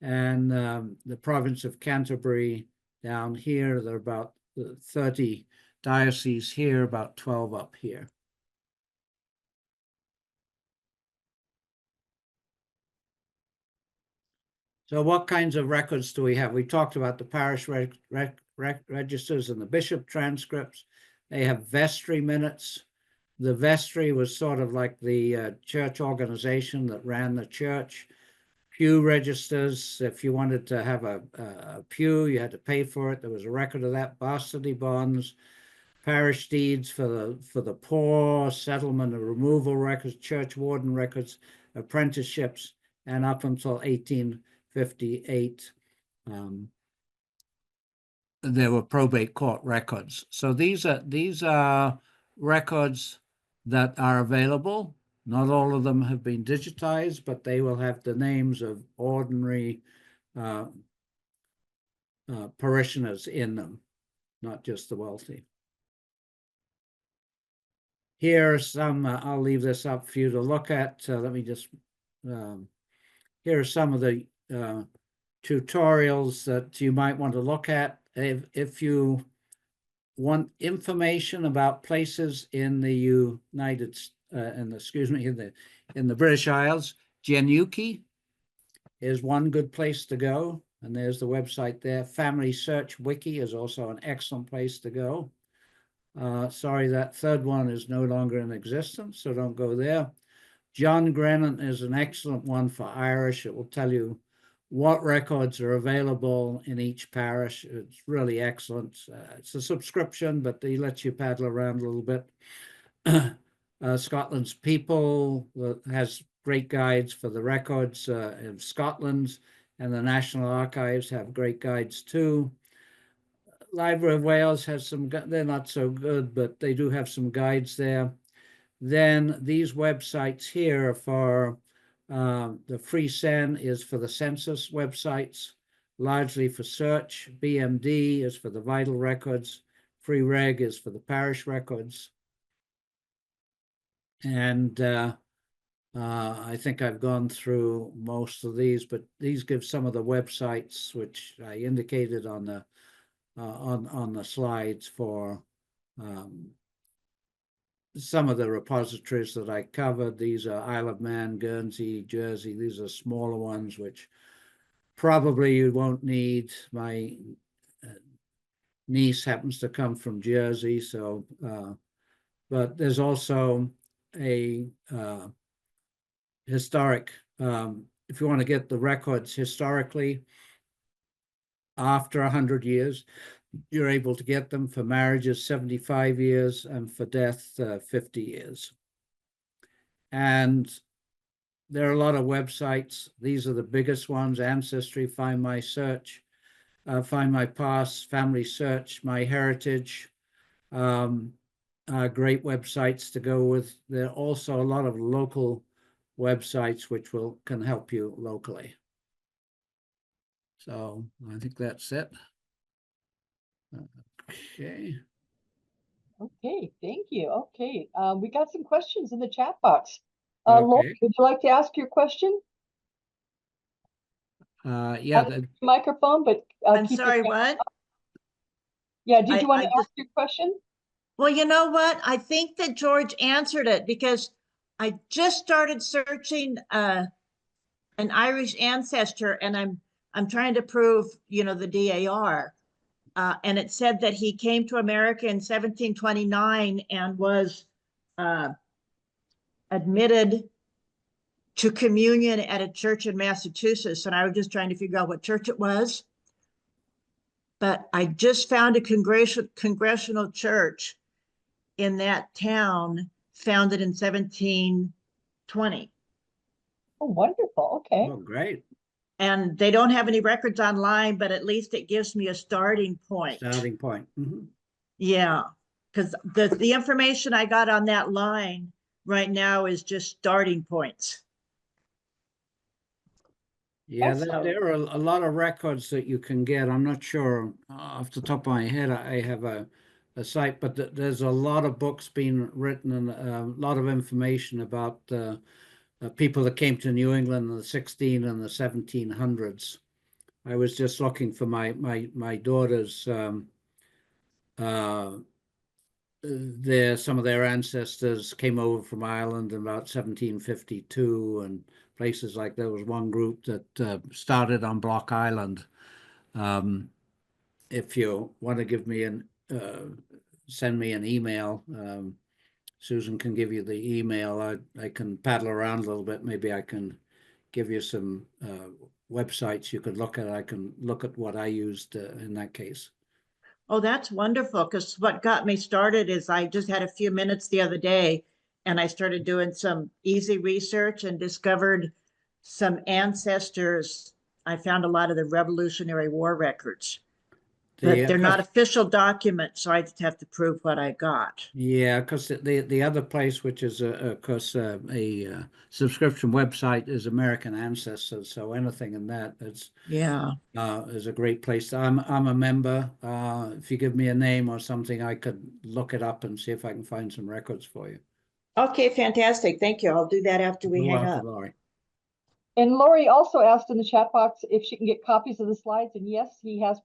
and the province of Canterbury down here. There are about 30 dioceses here, about 12 up here. So what kinds of records do we have? We talked about the parish registers and the bishop transcripts. They have vestry minutes. The vestry was sort of like the church organization that ran the church. Pew registers, if you wanted to have a pew, you had to pay for it. There was a record of that. Bastardy bonds, parish deeds for the poor, settlement and removal records, church warden records, apprenticeships, and up until 1858, there were probate court records. So these are records that are available. Not all of them have been digitized, but they will have the names of ordinary parishioners in them, not just the wealthy. Here are some, I'll leave this up for you to look at. Let me just, here are some of the tutorials that you might want to look at. If you want information about places in the United States, in the British Isles, Genuki is one good place to go, and there's the website there. Family Search Wiki is also an excellent place to go. Sorry, that third one is no longer in existence, so don't go there. John Grennan is an excellent one for Irish. It will tell you what records are available in each parish. It's really excellent. It's a subscription, but he lets you paddle around a little bit. Scotland's People has great guides for the records of Scotland, and the National Archives have great guides too. Library of Wales has some, they're not so good, but they do have some guides there. Then these websites here are for the Free Sen is for the census websites, largely for search. BMD is for the vital records. Free Reg is for the parish records. And I think I've gone through most of these, but these give some of the websites which I indicated on the slides for some of the repositories that I covered. These are Isle of Man, Guernsey, Jersey. These are smaller ones, which probably you won't need. My niece happens to come from Jersey, so, but there's also a historic, if you want to get the records historically, after 100 years, you're able to get them for marriages 75 years and for death 50 years. And there are a lot of websites. These are the biggest ones: Ancestry, Find My Search, Find My Past, Family Search, My Heritage. Great websites to go with. There are also a lot of local websites which can help you locally. So I think that's it. Okay. Okay, thank you. Okay, we got some questions in the chat box. Okay. Lori, would you like to ask your question? Yeah. Microphone, but I'm keep sorry, your what? Yeah, did you want to I ask your question? Well, you know what? I think that George answered it because I just started searching an Irish ancestor, and I'm trying to prove, the DAR. And it said that he came to America in 1729 and was admitted to communion at a church in Massachusetts. And I was just trying to figure out what church it was. But I just found a congregational church in that town, founded in 1720. Oh, wonderful. Okay. Oh, great. And they don't have any records online, but at least it gives me a starting point. Starting point. Mm-hmm. Yeah, because the information I got on that line right now is just starting points. Yeah, there are a lot of records that you can get. I'm not sure off the top of my head. I have a site, but there's a lot of books being written and a lot of information about people that came to New England in the 16 and the 1700s. I was just looking for my daughter's some of their ancestors came over from Ireland in about 1752, and places like there was one group that started on Block Island. If you want to give me send me an email, Susan can give you the email. I can paddle around a little bit. Maybe I can give you some websites you could look at. I can look at what I used in that case. Oh, that's wonderful, because what got me started is I just had a few minutes the other day and I started doing some easy research and discovered some ancestors. I found a lot of the Revolutionary War records, but they're not official documents, so I just have to prove what I got. Yeah, because the other place, which is of course a subscription website, is American Ancestors. So anything in that is a great place. I'm a member. If you give me a name or something, I could look it up and see if I can find some records for you. Okay, fantastic. Thank you. I'll do that after we hang up. Lori. And Lori also asked in the chat box if she can get copies of the slides. And yes, he has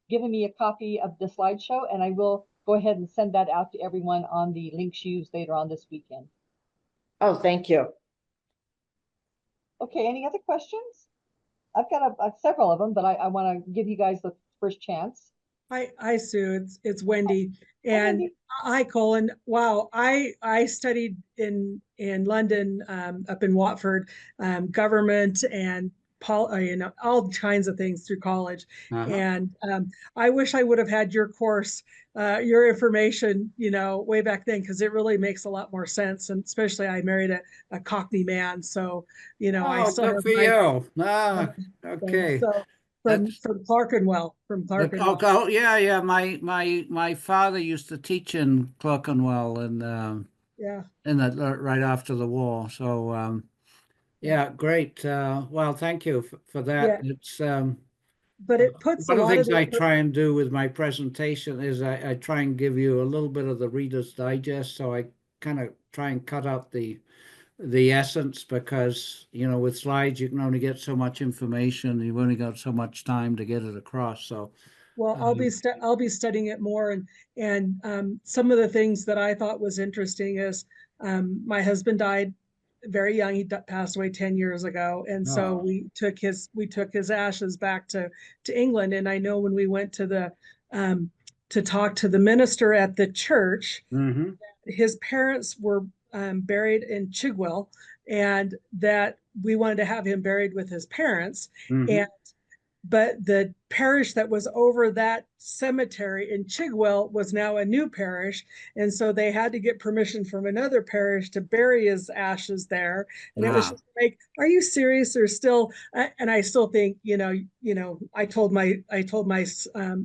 given me a copy of the slideshow, and I will go ahead and send that out to everyone on the links used later on this weekend. Oh, thank you. Okay, any other questions? I've got several of them, but I want to give you guys the first chance. Hi, Sue. It's Wendy. And Wendy. hi, Colin. Wow, I studied in London, up in Watford, government and all kinds of things through college. And I wish I would have had your course, your information, way back then, because it really makes a lot more sense. And especially I married a Cockney man, so I still good have for you. Okay. So from Clerkenwell, Yeah. My father used to teach in Clerkenwell, and right after the war. So yeah, great. Well, thank you for that. Yeah. It's but it puts one of the things I try and do with my presentation is I try and give you a little bit of the Reader's Digest. So I kind of try and cut out the essence, because with slides you can only get so much information. You've only got so much time to get it across. So I'll be studying it more, and some of the things that I thought was interesting is my husband died very young. He passed away 10 years ago, and so we took his ashes back to England. And I know when we went to to talk to the minister at the church, his parents were buried in Chigwell, and that we wanted to have him buried with his parents. And but the parish that was over that cemetery in Chigwell was now a new parish. And so they had to get permission from another parish to bury his ashes there. And it was Ah. just like, are you serious? There's still, and I still think, I told my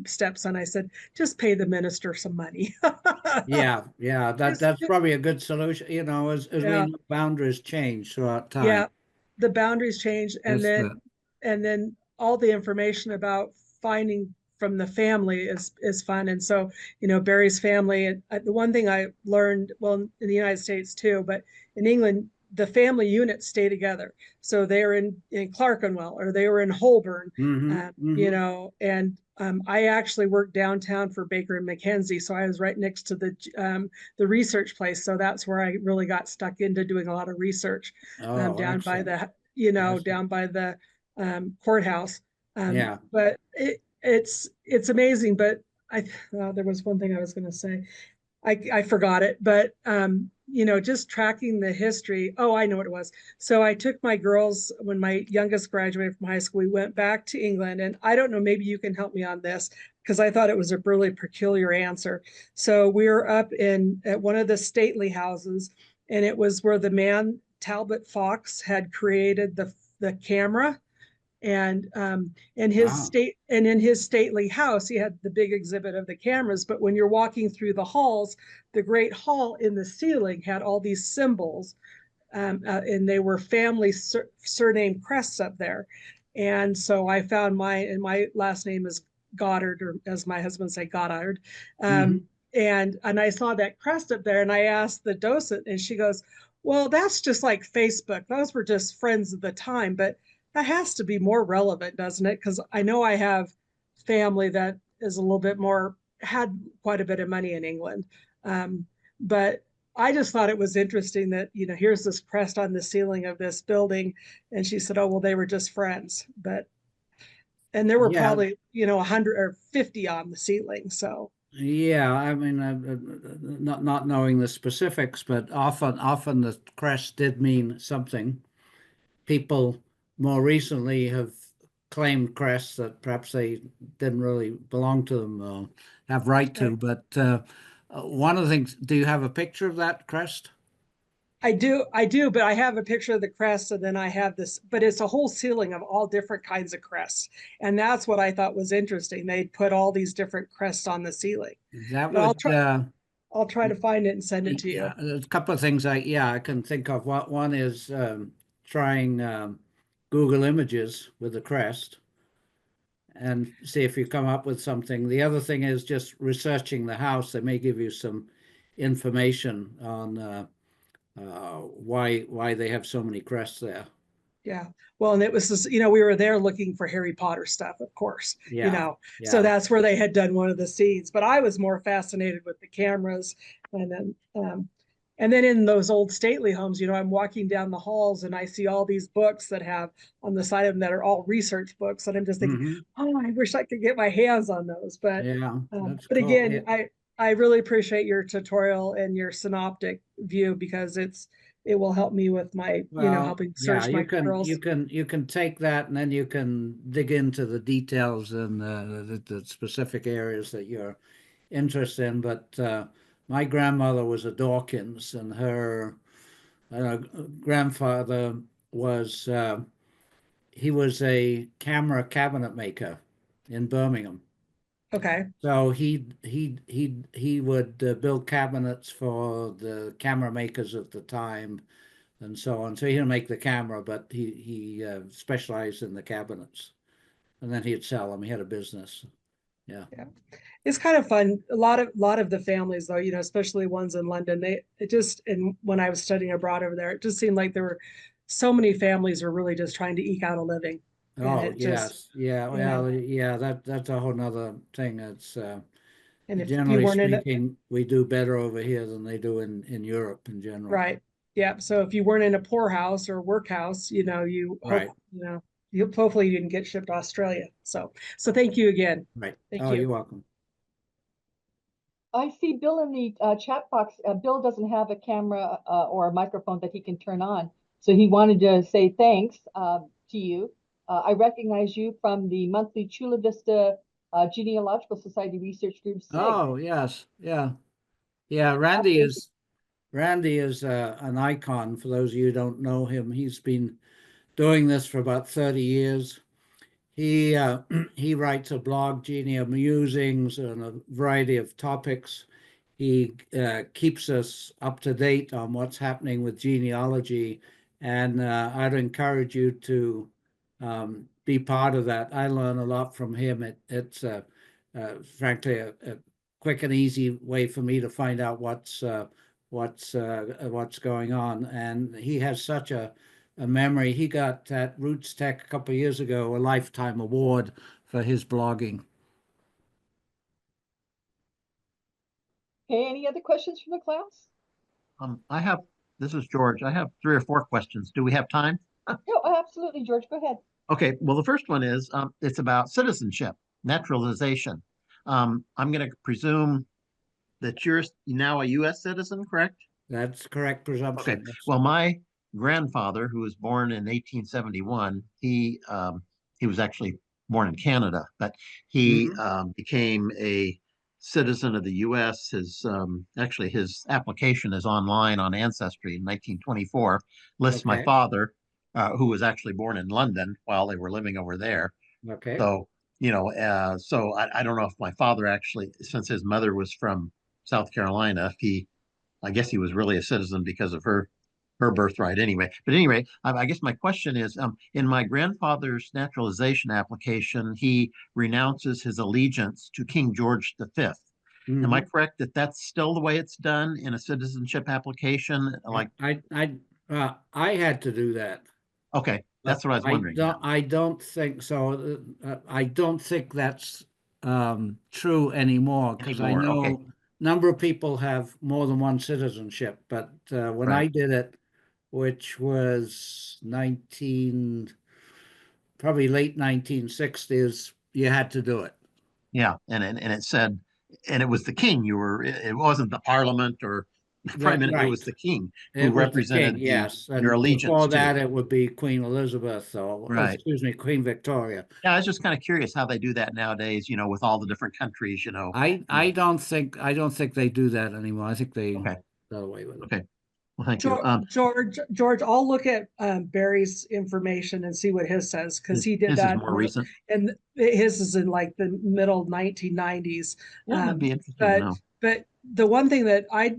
stepson, I said, just pay the minister some money. Yeah, that's probably a good solution, as we Yeah. know, boundaries change throughout time. Yeah, the boundaries changed, and That's then all the information about finding from the family is fun. And so, Barry's family, and the one thing I learned, well, in the United States too, but in England, the family units stay together. So they were in Clerkenwell, or they were in Holborn, and I actually worked downtown for Baker and McKenzie, so I was right next to the research place. So that's where I really got stuck into doing a lot of research, Oh, down by excellent. down by the courthouse. Yeah. But it's amazing. But there was one thing I was going to say. I forgot it, but just tracking the history. Oh, I know what it was. So I took my girls, when my youngest graduated from high school, we went back to England, and I don't know, maybe you can help me on this, because I thought it was a really peculiar answer. So we were up at one of the stately houses, and it was where the man Talbot Fox had created the camera. And in his stately house, he had the big exhibit of the cameras. But when you're walking through the halls, the Great Hall in the ceiling had all these symbols, and they were family surname crests up there. And so I found and my last name is Goddard, or as my husband say, Goddard. And I saw that crest up there, and I asked the docent, and she goes, "Well, that's just like Facebook. Those were just friends at the time, but that has to be more relevant, doesn't it? Because I know I have family that is a little bit more, had quite a bit of money in England." But I just thought it was interesting that, here's this crest on the ceiling of this building. And she said, "Oh, well, they were just friends." And there were probably, 100 or 50 on the ceiling. So. Yeah, I mean, not knowing the specifics, but often the crest did mean something. People more recently have claimed crests that perhaps they didn't really belong to them or have right to. But one of the things, do you have a picture of that crest? I do, but I have a picture of the crest, and then I have this, but it's a whole ceiling of all different kinds of crests. And that's what I thought was interesting. They put all these different crests on the ceiling. That But would I'll try to find it and send it to you. yeah, there's a couple of things I can think of. One is trying Google Images with the crest and see if you come up with something. The other thing is just researching the house. They may give you some information on why they have so many crests there. Yeah. Well, and it was this, we were there looking for Harry Potter stuff, of course, Yeah. so that's where they had done one of the scenes. But I was more fascinated with the cameras. And then in those old stately homes, I'm walking down the halls, and I see all these books that have on the side of them that are all research books. And I'm just thinking, oh, I wish I could get my hands on those. But yeah, that's but cool. again, Yeah. I really appreciate your tutorial and your synoptic view, because it will help me with my, helping search my girls. You can take that, and then you can dig into the details and the specific areas that you're interested in. But my grandmother was a Dawkins, and her grandfather was he was a camera cabinet maker in Birmingham. Okay. So he would build cabinets for the camera makers at the time, and so on. So he didn't make the camera, but he specialized in the cabinets, and then he'd sell them. He had a business. Yeah. Yeah. It's kind of fun. A lot of the families, though, especially ones in London, and when I was studying abroad over there, it just seemed like there were so many families were really just trying to eke out a living. Oh, yes. Yeah. Well, yeah, that's a whole nother thing. It's and if you generally weren't in it, speaking, we do better over here than they do in Europe in general. right. Yeah. So if you weren't in a poorhouse or workhouse, Right. you hopefully you didn't get shipped to Australia. So thank you again. Right. Thank Oh, you. you're welcome. I see Bill in the chat box. Bill doesn't have a camera or a microphone that he can turn on. So he wanted to say thanks to you I recognize you from the monthly Chula Vista Genealogical Society Research Group SIG. Oh, yes, yeah. Yeah, Randy is an icon for those of you who don't know him. He's been doing this for about 30 years. He he writes a blog, Genia Musings, on a variety of topics. He keeps us up to date on what's happening with genealogy, and I'd encourage you to be part of that. I learn a lot from him. It's frankly a quick and easy way for me to find out what's going on, and he has such a memory. He got at Roots Tech a couple of years ago a lifetime award for his blogging. Okay, any other questions from the class? This is George. I have 3 or 4 questions. Do we have time? No, absolutely, George, go ahead. Okay, well, the first one is, it's about citizenship, naturalization. I'm going to presume that you're now a US citizen, correct? That's correct presumption. Okay, well, my grandfather, who was born in 1871, he was actually born in Canada, but he became a citizen of the US. Actually, his application is online on Ancestry in 1924, lists my Okay. father, who was actually born in London while they were living over there. Okay. So, so I don't know if my father actually, since his mother was from South Carolina, I guess he was really a citizen because of her birthright anyway. But anyway, I guess my question is, in my grandfather's naturalization application, he renounces his allegiance to King George V. Am I correct that that's still the way it's done in a citizenship application? Like, I had to do that. okay, that's what I was wondering. I don't think so. I don't think that's true anymore, because I know Okay. a number of people have more than one citizenship. But when I Right. did it, which was probably late 1960s, you had to do it. Yeah, and it said, and it was the king. It wasn't the parliament or prime minister. It was the king who It was the represented king, yes. And your allegiance before to. that, it would be Queen Elizabeth, or Right. excuse me, Queen Victoria. Yeah, I was just kind of curious how they do that nowadays, with all the different countries, I don't think they do that anymore. I think they Okay. got away with it. Okay. Well, thank you. George, I'll look at Barry's information and see what his says, because he did His that is more recent. and his is in like the middle 1990s. Yeah, that'd be interesting to know. But the one thing that I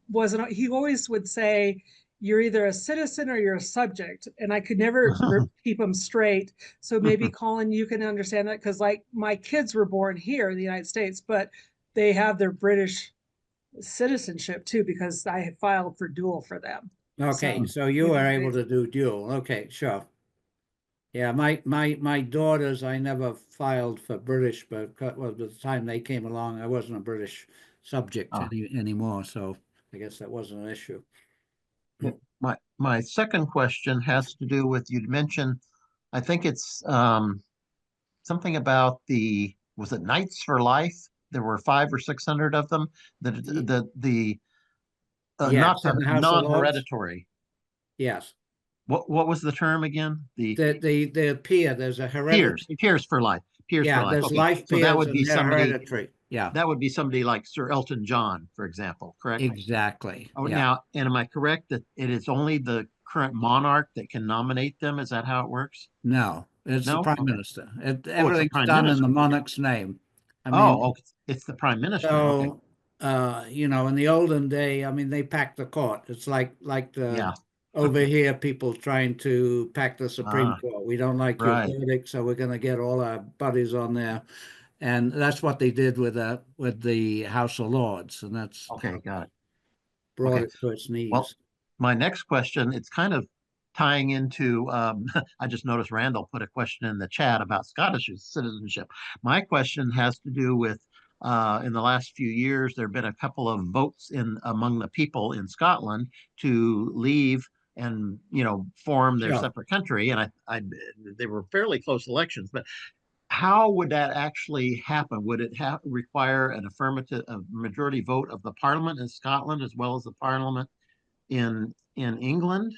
wasn't, he always would say, you're either a citizen or you're a subject, and I could never keep them straight. So maybe Colin, you can understand that, because like my kids were born here in the United States, but they have their British citizenship too, because I had filed for dual for them. Okay, so you were able to do dual. Okay, sure. Yeah, my daughters, I never filed for British, but well, by the time they came along, I wasn't a British subject anymore, so I guess that wasn't an issue. My second question has to do with, you'd mentioned, I think it's something about was it Knights for Life? There were 500 or 600 of them. Yes, in the House of Lords. Non-hereditary. Yes. What was the term again? The peer. There's a hereditary. Peers for life. Peers for life. There's life so peers that would be and somebody. Hereditary. Yeah. That would be somebody like Sir Elton John, for example, correct? Exactly. Oh, yeah. now, and am I correct that it is only the current monarch that can nominate them? Is that how it works? No, it's the prime minister. Everything's done in the monarch's name. I mean, it's the prime minister. So, in the olden day, I mean, they packed the court. It's like over here, people trying to pack the Supreme Court. We don't like your verdict, so we're going to get all our buddies on there. And that's what they did with the House of Lords, and that's got it. Brought it to its knees. Well, my next question, it's kind of tying into, I just noticed Randall put a question in the chat about Scottish citizenship. My question has to do with, in the last few years, there have been a couple of votes among the people in Scotland to leave and form their separate country, and they were fairly close elections. But how would that actually happen? Would it require a majority vote of the Parliament in Scotland as well as the Parliament in England?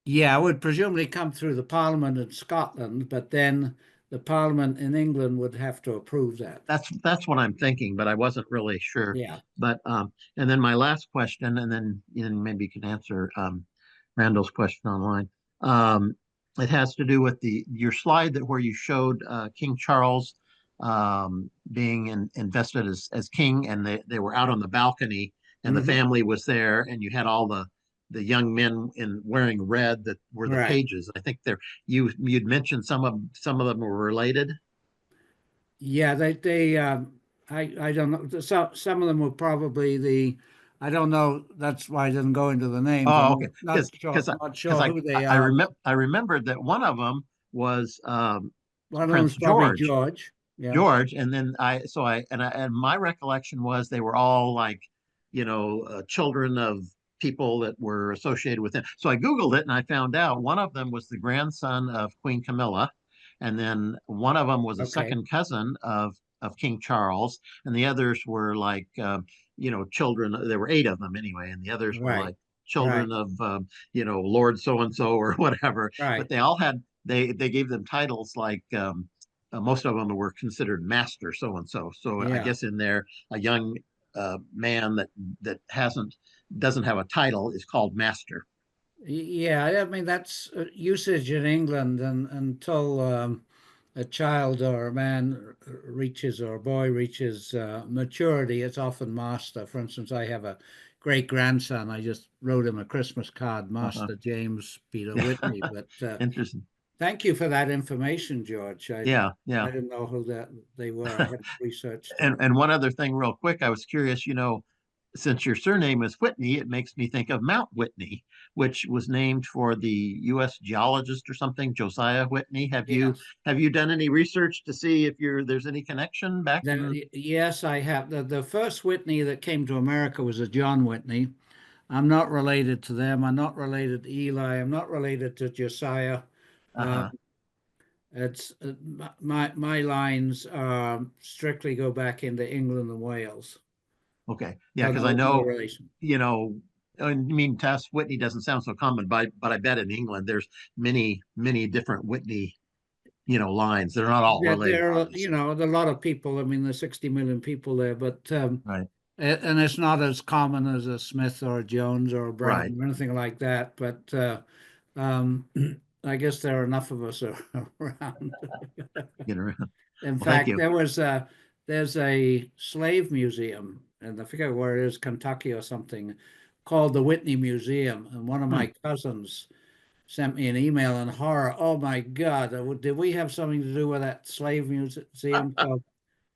Yeah, it would presumably come through the Parliament in Scotland, but then the Parliament in England would have to approve that. That's what I'm thinking, but I wasn't really sure. Yeah. But and then my last question, and then maybe you can answer Randall's question online. It has to do with your slide that where you showed King Charles being invested as king, and they were out on the balcony, and the Mhm. family was there, and you had all the young men wearing red that were the Right. pages. I think you'd mentioned some of them were related. Yeah, I don't know. Some of them were probably I don't know. That's why I didn't go into the names. Oh, I'm okay. not sure, Because not sure who they I are. remembered that one of them was One of Prince them's probably George. George. Yeah. George, and then and my recollection was they were all like, children of people that were associated with him. So I Googled it and I found out one of them was the grandson of Queen Camilla, and then one of them was a Okay. second cousin of King Charles, and the others were like, children. There were 8 of them anyway, and the others were Right. like children of, Lord so and so or whatever. Right. But they all had they gave them titles like. Most of them were considered master so and so. So I Yeah. guess in there, a young man that doesn't have a title is called master. Yeah, I mean that's usage in England, and until a child or a man reaches or a boy reaches maturity, it's often master. For instance, I have a great grandson. I just wrote him a Christmas card, Master James Peter Whitney. But Interesting. thank you for that information, George. Yeah, I didn't know who they were. I had researched them. And one other thing, real quick, I was curious. Since your surname is Whitney, it makes me think of Mount Whitney, which was named for the U.S. geologist or something, Josiah Whitney. Yes. Have you done any research to see if there's any connection back to? Yes, I have. The first Whitney that came to America was a John Whitney. I'm not related to them. I'm not related to Eli. I'm not related to Josiah. Uh-huh. It's my lines strictly go back into England and Wales. Okay. Yeah, So because no, I no know, relation. I mean, Tess Whitney doesn't sound so common, but I bet in England there's many, many different Whitney, lines. They're not all related, There are, obviously. there are a lot of people. I mean, there's 60 million people there, but Right. and it's not as common as a Smith or a Jones or a Brown Right. or anything like that. But um, I guess there are enough of us around. Get around. In Well, thank fact, you. there's a slave museum, and I forget where it is, Kentucky or something, called the Whitney Museum. And one of my cousins sent me an email in horror. Oh my God, did we have something to do with that slave museum? So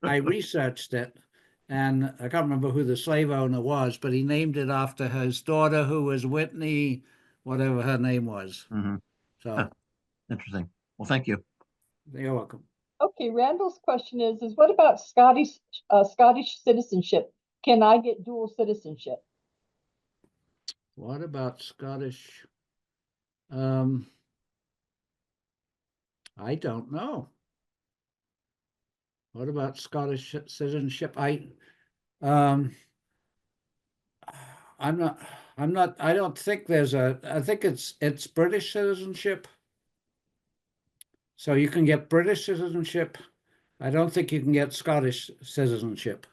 I researched it, and I can't remember who the slave owner was, but he named it after his daughter, who was Whitney, whatever her name was. Hmm. So Interesting. Well, thank you. you're welcome. Okay, Randall's question is what about Scottish citizenship? Can I get dual citizenship? What about Scottish? I don't know. What about Scottish citizenship? Um, I'm not, I don't think I think it's British citizenship. So you can get British citizenship. I don't think you can get Scottish citizenship.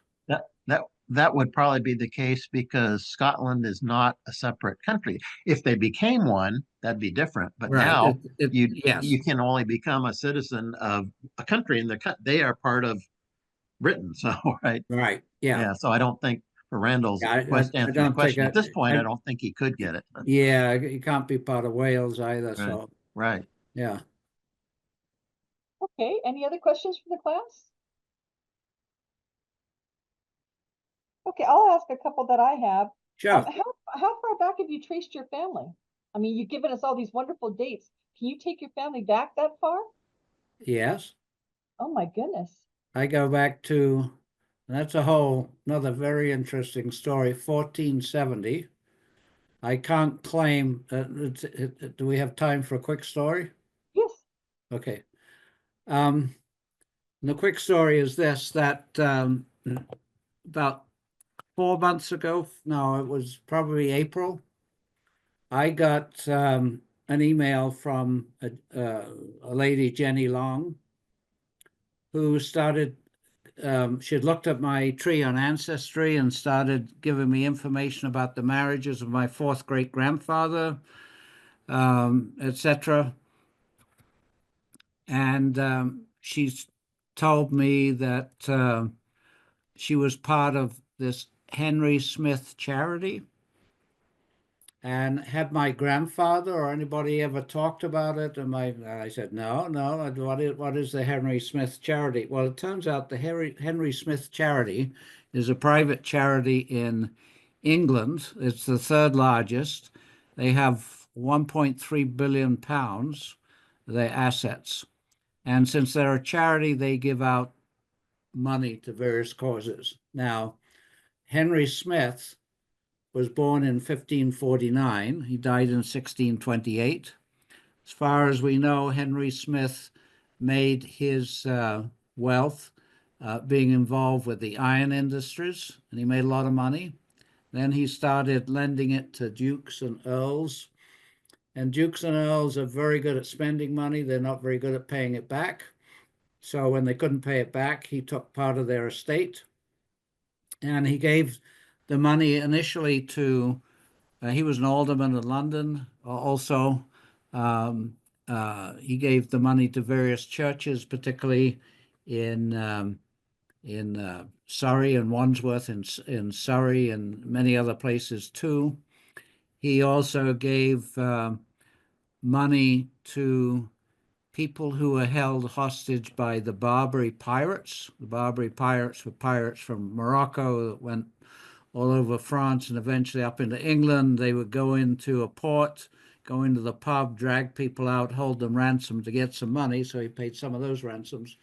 That would probably be the case because Scotland is not a separate country. If they became one, that'd be different. But Right. now Yes. you can only become a citizen of a country, and they are part of Britain. So right. Right. Yeah. Yeah. So I don't think for Randall's Yeah, question, I answer your don't think question at this point, I don't think he could get it. yeah, you can't be part of Wales either. Right. So Right. yeah. Okay, any other questions from the class? Okay, I'll ask a couple that I have. Sure. How far back have you traced your family? I mean, you've given us all these wonderful dates. Can you take your family back that far? Yes. Oh my goodness. I go back to, that's another very interesting story, 1470. I can't claim, do we have time for a quick story? Yes. Okay. The quick story is this, that about 4 months ago, no, it was probably April, I got an email from a lady, Jenny Long, who started, she had looked at my tree on Ancestry and started giving me information about the marriages of my fourth great grandfather, etc. And she's told me that she was part of this Henry Smith charity. And had my grandfather or anybody ever talked about it? And I said, no. What is the Henry Smith charity? Well, it turns out the Henry Smith charity is a private charity in England. It's the third largest. They have 1.3 billion pounds, their assets. And since they're a charity, they give out money to various causes. Now, Henry Smith was born in 1549. He died in 1628. As far as we know, Henry Smith made his wealth being involved with the iron industries, and he made a lot of money. Then he started lending it to dukes and earls. And dukes and earls are very good at spending money. They're not very good at paying it back. So when they couldn't pay it back, he took part of their estate. And he gave the money initially to he was an alderman in London also. He gave the money to various churches, particularly in Surrey and Wandsworth in Surrey and many other places too. He also gave money to people who were held hostage by the Barbary pirates. The Barbary pirates were pirates from Morocco that went all over France and eventually up into England. They would go into a port, go into the pub, drag people out, hold them ransom to get some money. So he paid some of those ransoms.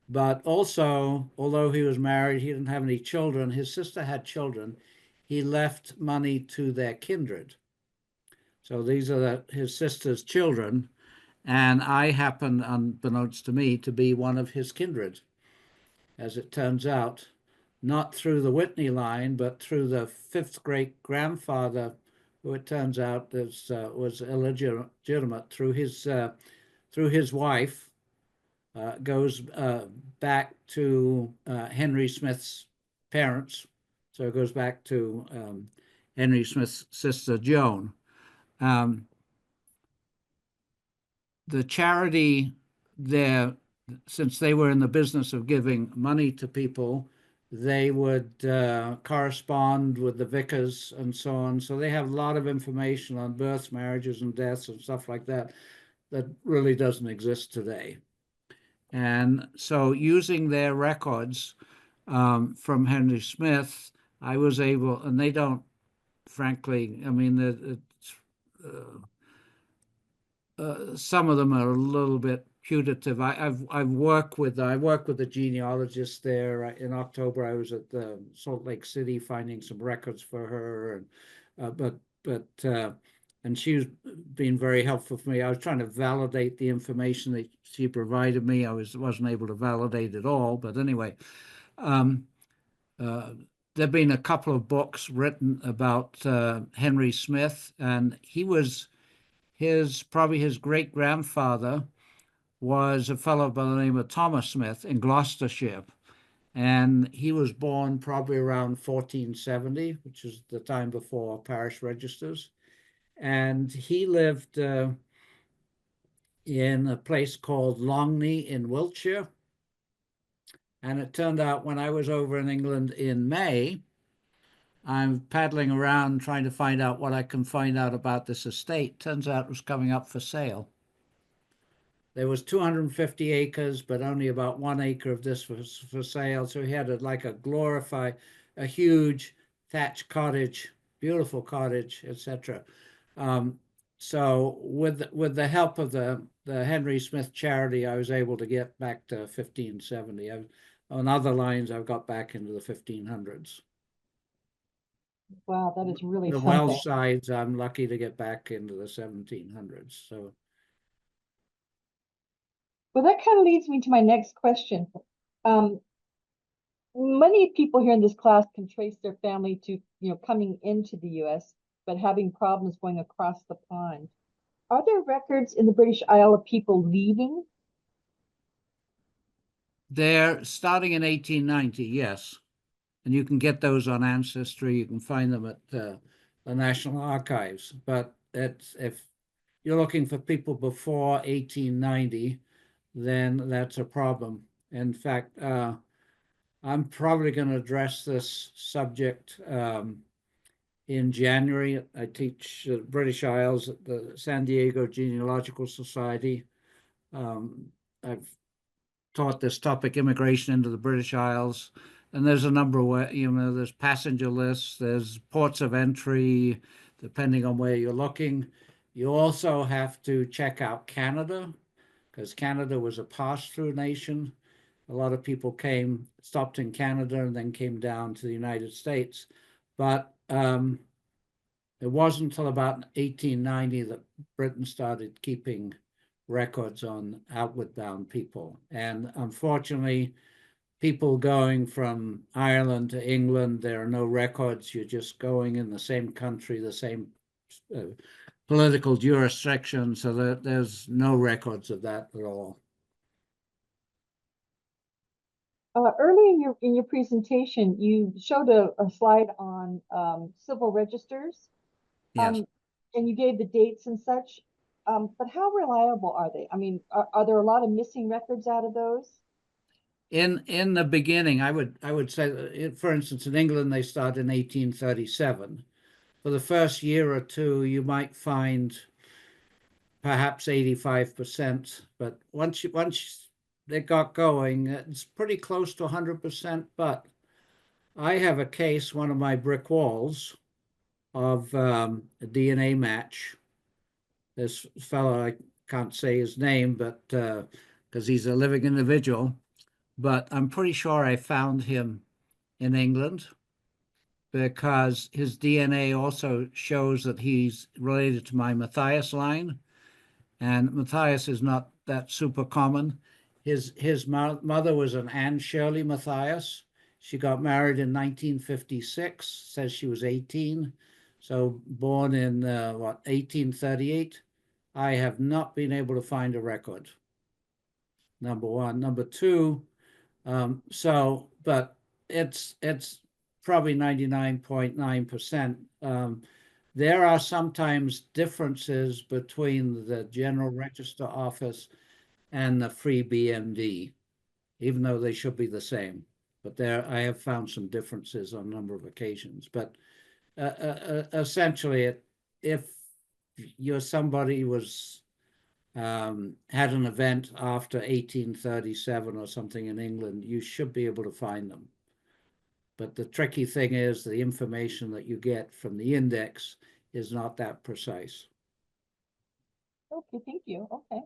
But also, although he was married, he didn't have any children. His sister had children. He left money to their kindred. So these are his sister's children. And I happen, unbeknownst to me, to be one of his kindred, as it turns out. Not through the Whitney line, but through the fifth great grandfather, who it turns out was illegitimate through his wife, goes back to Henry Smith's parents. So it goes back to Henry Smith's sister Joan. The charity there, since they were in the business of giving money to people, they would correspond with the vicars and so on. So they have a lot of information on births, marriages, and deaths and stuff like that that really doesn't exist today. And so using their records from Henry Smith, I was able, and they don't, frankly, I mean, some of them are a little bit putative. I work with the genealogist there. In October, I was at the Salt Lake City finding some records for her, and and she's been very helpful for me. I was trying to validate the information that she provided me. I wasn't able to validate it all, but anyway, there've been a couple of books written about Henry Smith, and he was probably his great grandfather was a fellow by the name of Thomas Smith in Gloucestershire. And he was born probably around 1470, which is the time before parish registers. And he lived in a place called Longney in Wiltshire. And it turned out when I was over in England in May, I'm paddling around trying to find out what I can find out about this estate. Turns out it was coming up for sale. There was 250 acres, but only about 1 acre of this was for sale. So he had a huge thatched cottage, beautiful cottage, etc. So with the help of the Henry Smith charity, I was able to get back to 1570. On other lines, I've got back into the 1500s. Wow, that is really The something. Welsh sides, I'm lucky to get back into the 1700s. So. Well, that kind of leads me to my next question. Many people here in this class can trace their family to, coming into the U.S., but having problems going across the pond. Are there records in the British Isle of people leaving? They're starting in 1890, yes. And you can get those on Ancestry. You can find them at the National Archives. But if you're looking for people before 1890, then that's a problem. In fact, I'm probably going to address this subject in January. I teach British Isles at the San Diego Genealogical Society. I've taught this topic, immigration into the British Isles, and there's a number of ways, there's passenger lists, there's ports of entry, depending on where you're looking. You also have to check out Canada, because Canada was a pass-through nation. A lot of people stopped in Canada and then came down to the United States. But it wasn't until about 1890 that Britain started keeping records on outward bound people. And unfortunately, people going from Ireland to England, there are no records. You're just going in the same country, the same political jurisdiction, so that there's no records of that at all. Early in your presentation, you showed a slide on civil registers. Yes. And you gave the dates and such. But how reliable are they? I mean, are there a lot of missing records out of those? In the beginning, I would say, for instance, in England, they started in 1837. For the first year or two, you might find perhaps 85%, but once they got going, it's pretty close to 100%. But I have a case, one of my brick walls, of a DNA match. This fellow, I can't say his name, but because he's a living individual, but I'm pretty sure I found him in England, because his DNA also shows that he's related to my Matthias line, and Matthias is not that super common. His mother was an Anne Shirley Matthias. She got married in 1956, says she was 18. So born in 1838. I have not been able to find a record. Number one. Number two, but it's probably 99.9%. There are sometimes differences between the General Register Office and the Free BMD, even though they should be the same. But I have found some differences on a number of occasions. But essentially, if somebody had an event after 1837 or something in England, you should be able to find them. But the tricky thing is the information that you get from the index is not that precise. Okay, thank you. Okay.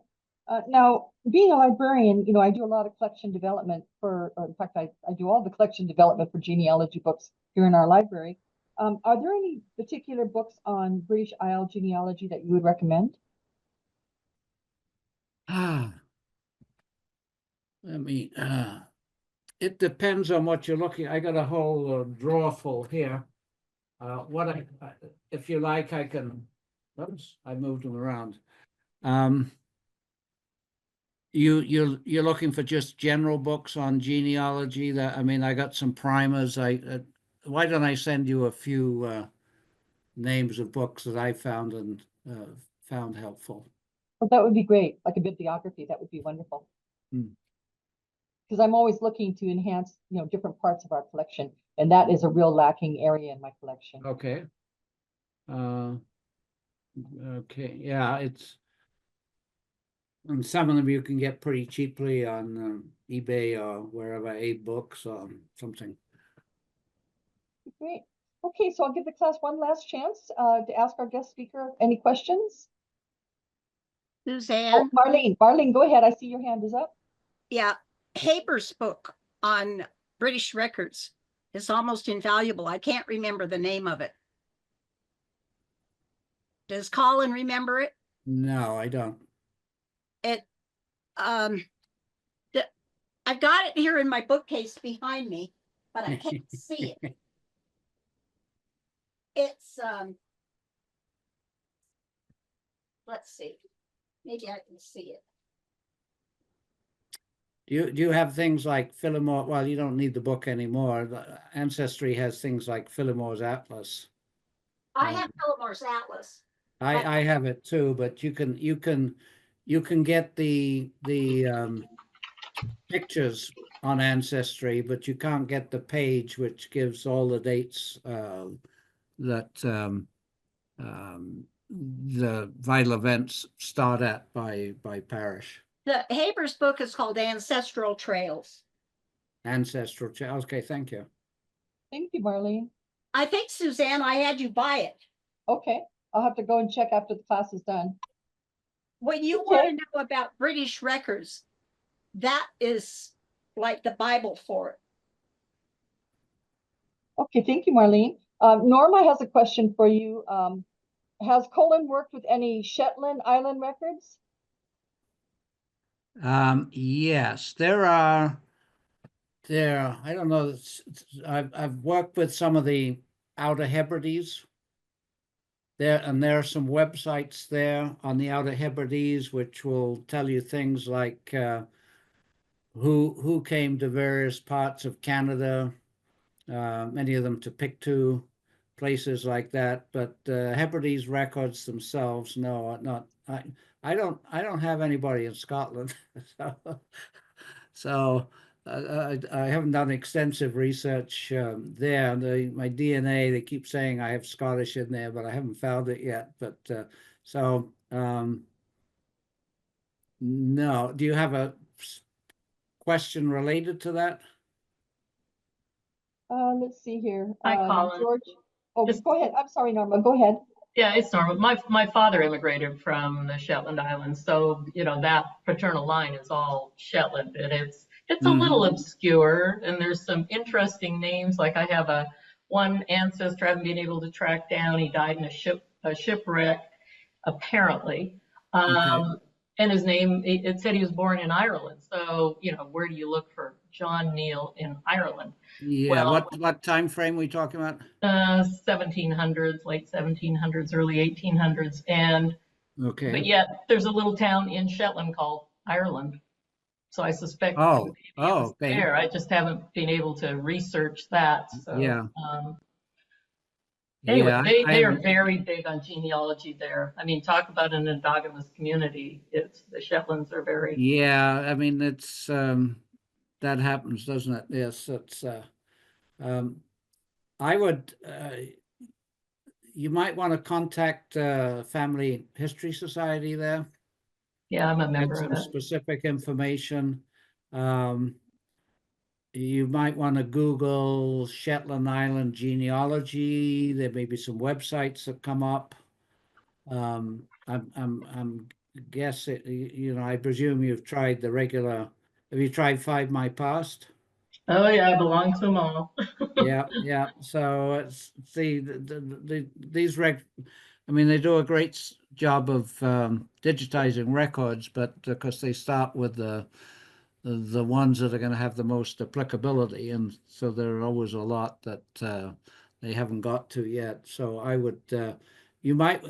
Now, being a librarian, I do a lot of collection development in fact, I do all the collection development for genealogy books here in our library. Are there any particular books on British Isle genealogy that you would recommend? It depends on what you're looking. I got a whole drawer full here. If you like, I can. Oops, I moved them around. You're looking for just general books on genealogy. I got some primers. Why don't I send you a few names of books that I found and found helpful? Well, that would be great, like a bibliography. That would be wonderful. Because I'm always looking to enhance, different parts of our collection, and that is a real lacking area in my collection. Okay. Okay. Yeah, and some of them you can get pretty cheaply on eBay or wherever, AbeBooks or something. Great. Okay, so I'll give the class one last chance to ask our guest speaker any questions. Suzanne? Oh, Marlene, go ahead. I see your hand is up. Yeah, Haber's book on British records is almost invaluable. I can't remember the name of it. Does Colin remember it? No, I don't. I've got it here in my bookcase behind me, but I can't see it. It's let's see. Maybe I can see it. Do you have things like Phillimore? Well, you don't need the book anymore. The Ancestry has things like Phillimore's Atlas. I have Phillimore's Atlas. I have it too, but you can get the pictures on Ancestry, but you can't get the page which gives all the dates that the vital events start at by parish. The Haber's book is called Ancestral Trails. Ancestral. Okay, thank you. Thank you, Marlene. I think, Suzanne, I had you buy it. Okay, I'll have to go and check after the class is done. When you Okay. want to know about British records, that is like the Bible for it. Okay, thank you, Marlene. Norma has a question for you. Has Colin worked with any Shetland Island records? Yes, there are. I don't know. I've worked with some of the Outer Hebrides. There are some websites there on the Outer Hebrides which will tell you things like who came to various parts of Canada, many of them to Pictou, places like that. But Hebrides records themselves, no, not. I don't have anybody in Scotland, so I haven't done extensive research there. My DNA, they keep saying I have Scottish in there, but I haven't found it yet. But no. Do you have a question related to that? Let's see here. Hi, Colin. George. Oh, Just- go ahead. I'm sorry, Norma. Go ahead. Yeah, it's normal. My father immigrated from the Shetland Islands, so that paternal line is all Shetland, and it's a little obscure. And there's some interesting names. Like I have one ancestor I haven't been able to track down. He died in a shipwreck, apparently. And his name, it said he was born in Ireland. So where do you look for John Neal in Ireland? Yeah. Well, What time frame are we talking about? 1700s, late 1700s, early 1800s, Okay. but yet there's a little town in Shetland called Ireland. So I suspect Oh, it was okay. there. I just haven't been able to research that. So Yeah. Anyway, Yeah, they are very big on genealogy there. I mean, talk about an endogamous community. The Shetlands are very. Yeah, I mean it's that happens, doesn't it? Yes, it's I would you might want to contact Family History Society there. Yeah, I'm a Get member some of it. specific information. You might want to Google Shetland Island genealogy. There may be some websites that come up. I'm guessing, I presume you've tried the regular. Have you tried Find My Past? Oh yeah, I belong to them all. Yeah. So it's these I mean, they do a great job of digitizing records, but because they start with the ones that are going to have the most applicability, and so there are always a lot that they haven't got to yet. So I would, you might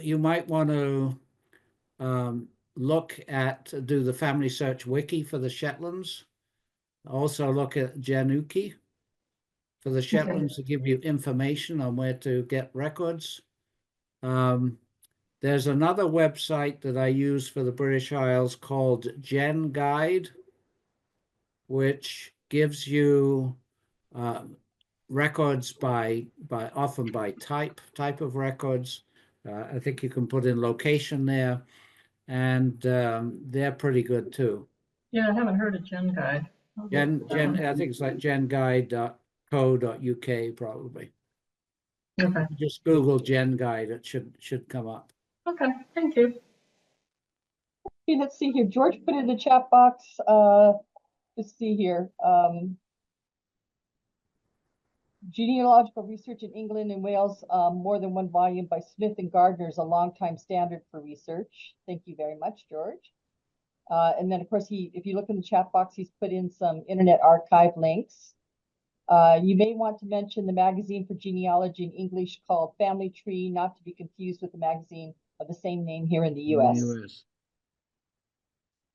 want to do the Family Search Wiki for the Shetlands. Also look at Genuki for the Shetlands to give you information on where to get records. There's another website that I use for the British Isles called Gen Guide, which gives you records often by type of records. I think you can put in location there, and they're pretty good too. Yeah, I haven't heard of Gen Guide. I think it's like genguide.co.uk probably. Okay. Just Google Gen Guide, it should come up. Okay, thank you. Okay, let's see here. George put in the chat box. Let's see here. Genealogical research in England and Wales, more than one volume by Smith and Gardner is a long-time standard for research. Thank you very much, George. And then, of course, if you look in the chat box, he's put in some Internet Archive links. You may want to mention the magazine for genealogy in English called Family Tree, not to be confused with the magazine of the same name here in the in the US. US.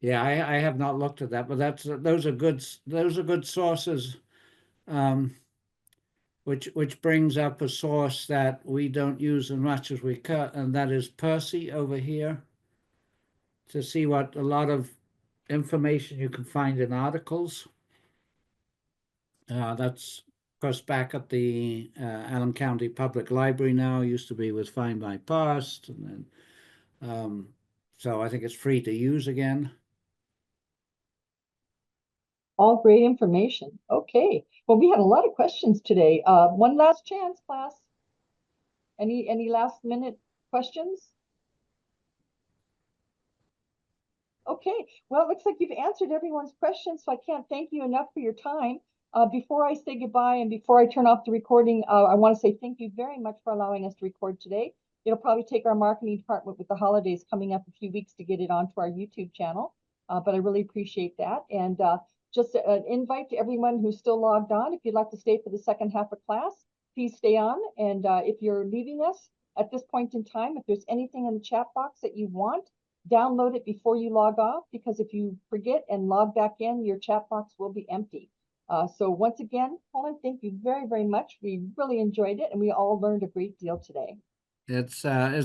Yeah, I have not looked at that, but those are good sources. Which brings up a source that we don't use as much as we could, and that is Percy over here, to see what a lot of information you can find in articles. That's, of course, back at the Allen County Public Library now, used to be with Find My Past, and then so I think it's free to use again. All great information. Okay. Well, we had a lot of questions today. One last chance, class. Any last minute questions? Okay. Well, it looks like you've answered everyone's questions, so I can't thank you enough for your time. Before I say goodbye and before I turn off the recording, I want to say thank you very much for allowing us to record today. It'll probably take our marketing department with the holidays coming up a few weeks to get it onto our YouTube channel, but I really appreciate that. And just an invite to everyone who's still logged on. If you'd like to stay for the second half of class, please stay on. And if you're leaving us at this point in time, if there's anything in the chat box that you want, download it before you log off, because if you forget and log back in, your chat box will be empty. So once again, Colin, thank you very, very much. We really enjoyed it, and we all learned a great deal today. It's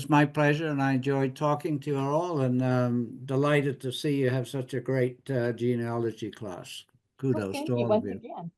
my pleasure, and I enjoyed talking to you all, and delighted to see you have such a great genealogy class. Kudos Thank to you all once of you. again.